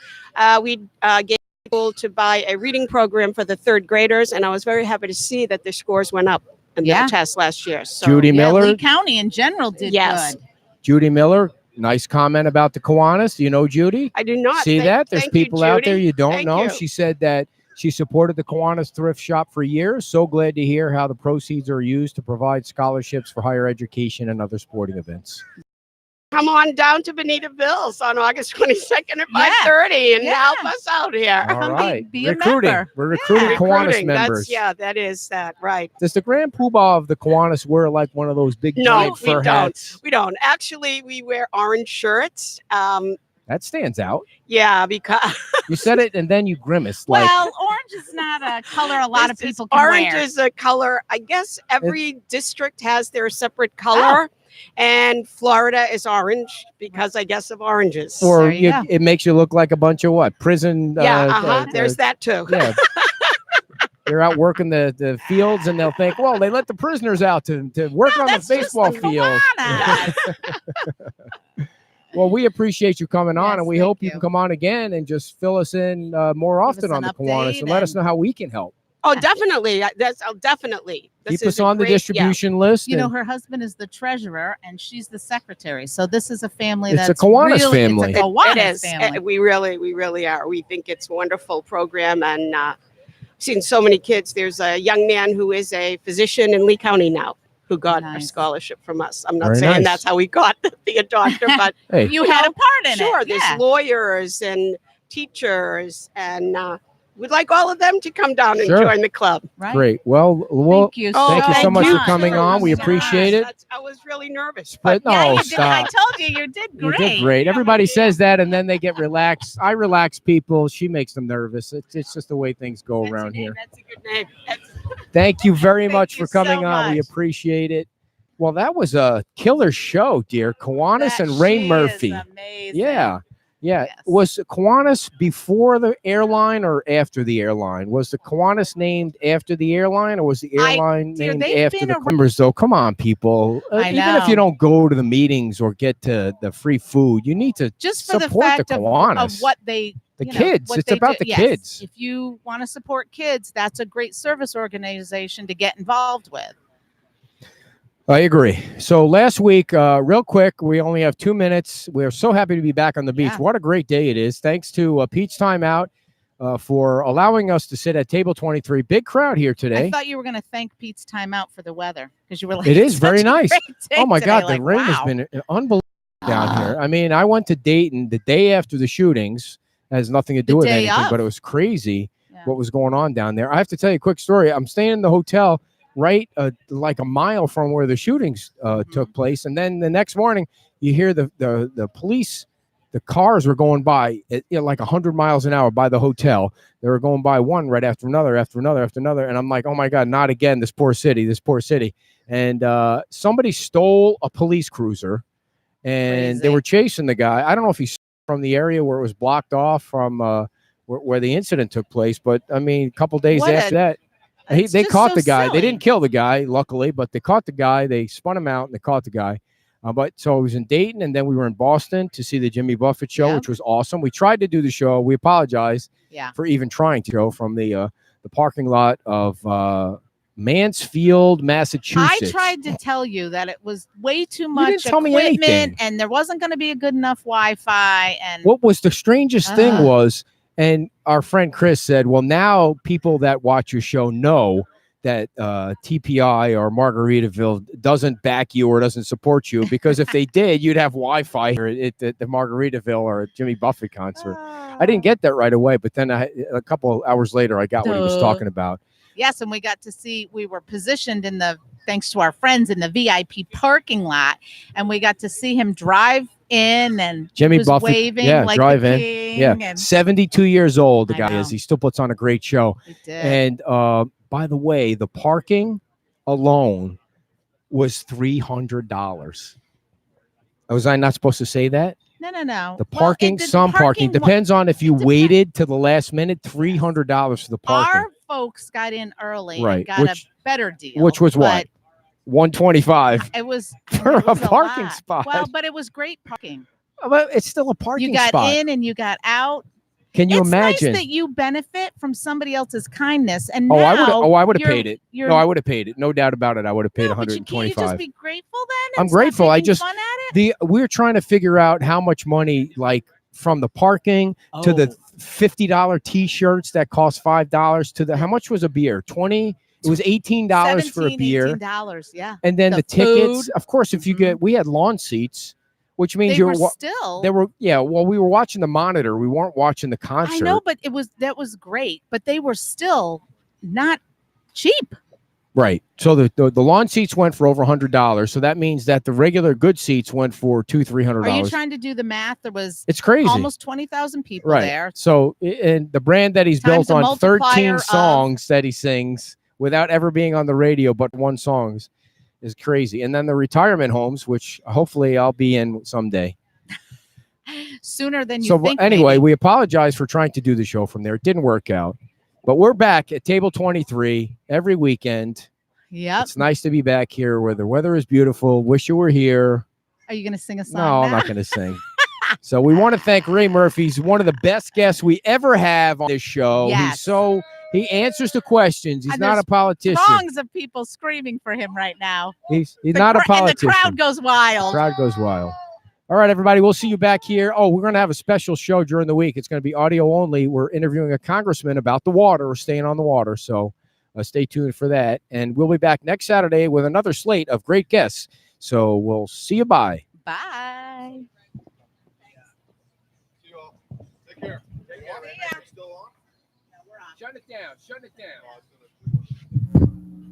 [SPEAKER 5] we gave people to buy a reading program for the third graders, and I was very happy to see that their scores went up in
[SPEAKER 2] Yeah.
[SPEAKER 5] their test last year. So
[SPEAKER 1] Judy
[SPEAKER 2] Yeah,
[SPEAKER 1] Miller.
[SPEAKER 2] Lee County in general did
[SPEAKER 5] Yes.
[SPEAKER 2] good.
[SPEAKER 1] Judy Miller. Nice comment about the Kiwanis. Do you know Judy?
[SPEAKER 5] I do not
[SPEAKER 1] See that? There's
[SPEAKER 5] thank you,
[SPEAKER 1] people out there
[SPEAKER 5] Judy.
[SPEAKER 1] you don't
[SPEAKER 5] Thank
[SPEAKER 1] know.
[SPEAKER 5] you.
[SPEAKER 1] She said that she supported the Kiwanis thrift shop for years. So glad to hear how the proceeds are used to provide scholarships for higher education and other sporting events.
[SPEAKER 5] Come on down to Bonita Bills on August 22nd at
[SPEAKER 2] Yeah.
[SPEAKER 5] 5:30 and
[SPEAKER 2] Yeah.
[SPEAKER 5] help us out here.
[SPEAKER 1] All
[SPEAKER 2] Come
[SPEAKER 1] right.
[SPEAKER 2] be a
[SPEAKER 1] recruiting.
[SPEAKER 2] member.
[SPEAKER 1] We're recruiting
[SPEAKER 2] Yeah.
[SPEAKER 1] Kiwanis
[SPEAKER 5] Recruiting,
[SPEAKER 1] members.
[SPEAKER 5] that is that, right.
[SPEAKER 1] Does the Grand Poobah of the Kiwanis wear like one of those big
[SPEAKER 5] No,
[SPEAKER 1] giant
[SPEAKER 5] we
[SPEAKER 1] fur
[SPEAKER 5] don't.
[SPEAKER 1] hats?
[SPEAKER 5] We don't. Actually, we wear orange shirts.
[SPEAKER 1] That stands out.
[SPEAKER 5] Yeah, because
[SPEAKER 1] You said it and then you grimaced. Like,
[SPEAKER 2] Well, orange is not a color a lot of
[SPEAKER 5] this is-
[SPEAKER 2] people can
[SPEAKER 5] orange
[SPEAKER 2] wear.
[SPEAKER 5] is a color. I guess every district has their separate color, and Florida is orange because I guess of oranges.
[SPEAKER 1] or
[SPEAKER 2] There you go.
[SPEAKER 1] it makes you look like a bunch of what? Prison.
[SPEAKER 5] Yeah, there's that too.
[SPEAKER 1] Yeah. They're out working the fields and they'll think, well, they let the prisoners out to work on the
[SPEAKER 2] That's just
[SPEAKER 1] baseball
[SPEAKER 2] the
[SPEAKER 1] field.
[SPEAKER 2] Kiwanis.
[SPEAKER 1] Well, we appreciate you coming on,
[SPEAKER 2] Yes,
[SPEAKER 1] and we
[SPEAKER 2] thank
[SPEAKER 1] hope you
[SPEAKER 2] you.
[SPEAKER 1] can come on again and just fill us in more
[SPEAKER 2] Give
[SPEAKER 1] often
[SPEAKER 2] us
[SPEAKER 1] on
[SPEAKER 2] an
[SPEAKER 1] the Kiwanis
[SPEAKER 2] update
[SPEAKER 1] and let us
[SPEAKER 2] and-
[SPEAKER 1] know how we can help.
[SPEAKER 5] Oh, definitely. Definitely. This
[SPEAKER 1] Keep
[SPEAKER 5] is
[SPEAKER 1] us
[SPEAKER 5] a
[SPEAKER 1] on the
[SPEAKER 5] great- yeah.
[SPEAKER 1] distribution list.
[SPEAKER 2] You know,
[SPEAKER 1] and
[SPEAKER 2] her husband is the treasurer and she's the secretary. So this is a family
[SPEAKER 1] It's a
[SPEAKER 2] that's
[SPEAKER 1] Kiwanis
[SPEAKER 2] really,
[SPEAKER 1] family.
[SPEAKER 2] It's a Kiwanis
[SPEAKER 5] It is.
[SPEAKER 2] family.
[SPEAKER 5] We really are. We think it's a wonderful program, and seen so many kids. There's a young man who is a physician in Lee County now who got a
[SPEAKER 2] Nice.
[SPEAKER 5] scholarship from us. I'm not
[SPEAKER 1] Very
[SPEAKER 5] saying
[SPEAKER 1] nice.
[SPEAKER 5] that's how we got the doctor, but
[SPEAKER 1] hey,
[SPEAKER 2] You had a part in
[SPEAKER 5] sure,
[SPEAKER 2] it.
[SPEAKER 5] there's
[SPEAKER 2] Yeah.
[SPEAKER 5] lawyers and teachers, and we'd like all of them to come down and
[SPEAKER 1] Sure.
[SPEAKER 5] join the club.
[SPEAKER 2] Right.
[SPEAKER 1] great. Well,
[SPEAKER 2] Thank you.
[SPEAKER 1] thank you so much for
[SPEAKER 2] much.
[SPEAKER 1] coming on. We appreciate it.
[SPEAKER 5] I was really nervous,
[SPEAKER 1] But
[SPEAKER 5] but
[SPEAKER 1] no,
[SPEAKER 2] Yeah, you did.
[SPEAKER 1] stop.
[SPEAKER 2] I told you, you did
[SPEAKER 1] You
[SPEAKER 2] great.
[SPEAKER 1] did great. Everybody says that, and then they get relaxed. I relax people. She makes them nervous. It's just the way things go
[SPEAKER 5] that's
[SPEAKER 1] around
[SPEAKER 5] a,
[SPEAKER 1] here.
[SPEAKER 5] That's a good name.
[SPEAKER 1] Thank you very
[SPEAKER 2] Thank
[SPEAKER 1] much
[SPEAKER 2] you
[SPEAKER 1] for coming
[SPEAKER 2] so
[SPEAKER 1] on. We
[SPEAKER 2] much.
[SPEAKER 1] appreciate it. Well, that was a killer show, dear. Kiwanis
[SPEAKER 2] That
[SPEAKER 1] and Ray
[SPEAKER 2] she is
[SPEAKER 1] Murphy.
[SPEAKER 2] amazing.
[SPEAKER 1] Yeah. Yeah.
[SPEAKER 2] Yes.
[SPEAKER 1] Was Kiwanis before the airline or after the airline? Was the Kiwanis named after the airline or was the airline
[SPEAKER 2] dear,
[SPEAKER 1] named
[SPEAKER 2] they've
[SPEAKER 1] after
[SPEAKER 2] been
[SPEAKER 1] the
[SPEAKER 2] around-
[SPEAKER 1] members, though? Come on, people.
[SPEAKER 2] I
[SPEAKER 1] Even if you
[SPEAKER 2] know.
[SPEAKER 1] don't go to the meetings or get to the free food, you need to
[SPEAKER 2] Just for the
[SPEAKER 1] support
[SPEAKER 2] fact
[SPEAKER 1] the
[SPEAKER 2] of
[SPEAKER 1] Kiwanis.
[SPEAKER 2] what they
[SPEAKER 1] The
[SPEAKER 2] you know,
[SPEAKER 1] kids.
[SPEAKER 2] what
[SPEAKER 1] It's
[SPEAKER 2] they
[SPEAKER 1] about
[SPEAKER 2] do.
[SPEAKER 1] the
[SPEAKER 2] Yes.
[SPEAKER 1] kids.
[SPEAKER 2] If you want to support kids, that's a great service organization to get involved with.
[SPEAKER 1] I agree. So last week, real quick, we only have 2 minutes. We're so happy to be back on the beach.
[SPEAKER 2] Yeah.
[SPEAKER 1] What a great day it is. Thanks to Pete's Timeout for allowing us to sit at table 23. Big crowd here
[SPEAKER 2] I
[SPEAKER 1] today.
[SPEAKER 2] thought you were going to thank Pete's timeout for the weather because you were like,
[SPEAKER 1] It is
[SPEAKER 2] "It's
[SPEAKER 1] very
[SPEAKER 2] such a
[SPEAKER 1] nice.
[SPEAKER 2] great day
[SPEAKER 1] Oh my
[SPEAKER 2] today."
[SPEAKER 1] God,
[SPEAKER 2] Like,
[SPEAKER 1] the rain has
[SPEAKER 2] wow.
[SPEAKER 1] been unbelievable down here. I mean, I went to Dayton the day after the shootings. It has nothing to do
[SPEAKER 2] The
[SPEAKER 1] with
[SPEAKER 2] day
[SPEAKER 1] anything,
[SPEAKER 2] of.
[SPEAKER 1] but it was crazy
[SPEAKER 2] Yeah.
[SPEAKER 1] what was going on down there. I have to tell you a quick story. I'm staying in the hotel right like a mile from where the shootings took place, and then the next morning you hear the police. The cars were going by at like 100 miles an hour by the hotel. They were going by one right after another, after another, after another. And I'm like, oh my God, not again. This poor city, this poor city. And somebody stole a police cruiser and they
[SPEAKER 2] Crazy.
[SPEAKER 1] were chasing the guy. I don't know if he's from the area where it was blocked off from where the incident took place. But I mean, a couple days
[SPEAKER 2] What
[SPEAKER 1] after that,
[SPEAKER 2] It's
[SPEAKER 1] they
[SPEAKER 2] just
[SPEAKER 1] caught
[SPEAKER 2] so
[SPEAKER 1] the guy. They
[SPEAKER 2] silly.
[SPEAKER 1] didn't kill the guy, luckily, but they caught the guy. They spun him out and they caught the guy. But so it was in Dayton, and then we were in Boston to see the Jimmy Buffett show,
[SPEAKER 2] Yep.
[SPEAKER 1] which was awesome. We tried to do the show. We apologize
[SPEAKER 2] Yeah.
[SPEAKER 1] for even trying to go from the parking lot of Mansfield, Massachusetts.
[SPEAKER 2] I tried to tell you that it was way too
[SPEAKER 1] didn't
[SPEAKER 2] much
[SPEAKER 1] tell me
[SPEAKER 2] equipment
[SPEAKER 1] anything.
[SPEAKER 2] and there wasn't going to be a good enough Wi-Fi. And
[SPEAKER 1] What was the strangest thing
[SPEAKER 2] Uh.
[SPEAKER 1] was, and our friend Chris said, well, now people that watch your show know that TPI or Margaritaville doesn't back you or doesn't support you, because if they did, you'd have Wi-Fi here at the Margaritaville or Jimmy Buffett concert. I didn't get that right away, but then a couple of hours later, I got what he was talking about.
[SPEAKER 2] Yes, and we got to see, we were positioned in the, thanks to our friends, in the VIP parking lot, and we got to see him drive in, and
[SPEAKER 1] Jimmy
[SPEAKER 2] was
[SPEAKER 1] Buffett,
[SPEAKER 2] waving like
[SPEAKER 1] drive
[SPEAKER 2] the
[SPEAKER 1] in.
[SPEAKER 2] king.
[SPEAKER 1] Yeah,
[SPEAKER 2] And
[SPEAKER 1] 72 years old the
[SPEAKER 2] I
[SPEAKER 1] guy
[SPEAKER 2] know.
[SPEAKER 1] is. He still puts on a great show.
[SPEAKER 2] he did.
[SPEAKER 1] And by the way, the parking alone was $300. Was I not supposed to say that?
[SPEAKER 2] No.
[SPEAKER 1] The parking, some parking depends on if you waited to the last minute. $300 for the parking.
[SPEAKER 2] Our folks got in early,
[SPEAKER 1] Right,
[SPEAKER 2] and got a better deal.
[SPEAKER 1] which was what?
[SPEAKER 2] but
[SPEAKER 1] $125
[SPEAKER 2] It was
[SPEAKER 1] for
[SPEAKER 2] it was
[SPEAKER 1] a parking
[SPEAKER 2] lot.
[SPEAKER 1] spot.
[SPEAKER 2] Well, but it was great parking.
[SPEAKER 1] Well, it's still a parking
[SPEAKER 2] You got
[SPEAKER 1] spot.
[SPEAKER 2] in and you got out.
[SPEAKER 1] Can you
[SPEAKER 2] it's
[SPEAKER 1] imagine?
[SPEAKER 2] nice that you benefit from somebody else's kindness. And
[SPEAKER 1] I would have
[SPEAKER 2] you're-
[SPEAKER 1] paid it.
[SPEAKER 2] you're-
[SPEAKER 1] No, I would have paid it. No doubt about it. I would have paid
[SPEAKER 2] No, but can't you just
[SPEAKER 1] $125.
[SPEAKER 2] be grateful then?
[SPEAKER 1] I'm
[SPEAKER 2] and stop
[SPEAKER 1] grateful. I
[SPEAKER 2] making
[SPEAKER 1] just
[SPEAKER 2] fun at it?
[SPEAKER 1] we're trying to figure out how much money, like from the parking to the $50 t-shirts that cost $5 to the, how much was a beer? 20. It was $18 for a beer.
[SPEAKER 2] $18, yeah.
[SPEAKER 1] And then the tickets,
[SPEAKER 2] food.
[SPEAKER 1] of course, if you get, we had lawn seats, which means
[SPEAKER 2] They were still.
[SPEAKER 1] they were, well, we were watching the monitor. We weren't watching the concert.
[SPEAKER 2] I know, but that was great. But they were still not cheap.
[SPEAKER 1] Right. So the lawn seats went for over $100. So that means that the regular good seats went for $200-300.
[SPEAKER 2] Are you trying to do the math? There was
[SPEAKER 1] It's crazy.
[SPEAKER 2] almost 20,000 people
[SPEAKER 1] Right.
[SPEAKER 2] there.
[SPEAKER 1] So, and the brand that he's
[SPEAKER 2] Times
[SPEAKER 1] built
[SPEAKER 2] the
[SPEAKER 1] on
[SPEAKER 2] multiplier
[SPEAKER 1] 13
[SPEAKER 2] of-
[SPEAKER 1] songs that he sings without ever being on the radio, but one songs is crazy. And then the retirement homes, which hopefully I'll be in someday.
[SPEAKER 2] Sooner than you
[SPEAKER 1] So
[SPEAKER 2] think.
[SPEAKER 1] anyway,
[SPEAKER 2] maybe.
[SPEAKER 1] we apologize for trying to do the show from there. It didn't work out, but we're back at Table 23 every weekend.
[SPEAKER 2] Yep.
[SPEAKER 1] It's nice to be back here where the weather is beautiful. Wish you were here.
[SPEAKER 2] Are you going to sing a song?
[SPEAKER 1] No, I'm
[SPEAKER 2] now?
[SPEAKER 1] not going to sing. So we want to thank Ray Murphy. He's one of the best guests we ever have on this show.
[SPEAKER 2] Yes.
[SPEAKER 1] He answers the questions. He's
[SPEAKER 2] And
[SPEAKER 1] not a
[SPEAKER 2] there's
[SPEAKER 1] politician.
[SPEAKER 2] Throngs of people screaming for him right now.
[SPEAKER 1] He's
[SPEAKER 2] The
[SPEAKER 1] not a
[SPEAKER 2] cra- and
[SPEAKER 1] politician.
[SPEAKER 2] the crowd goes wild.
[SPEAKER 1] Crowd goes wild. All right, everybody. We'll see you back here. Oh, we're going to have a special show during the week. It's going to be audio only. We're interviewing a congressman about the water. We're staying on the water. So stay tuned for that. And we'll be back next Saturday with another slate of great guests. So we'll see you. Bye.
[SPEAKER 2] Bye.
[SPEAKER 3] See you all. Take care. Still on?
[SPEAKER 1] Shut it down. Shut it down.
[SPEAKER 3] Oh, it's gonna-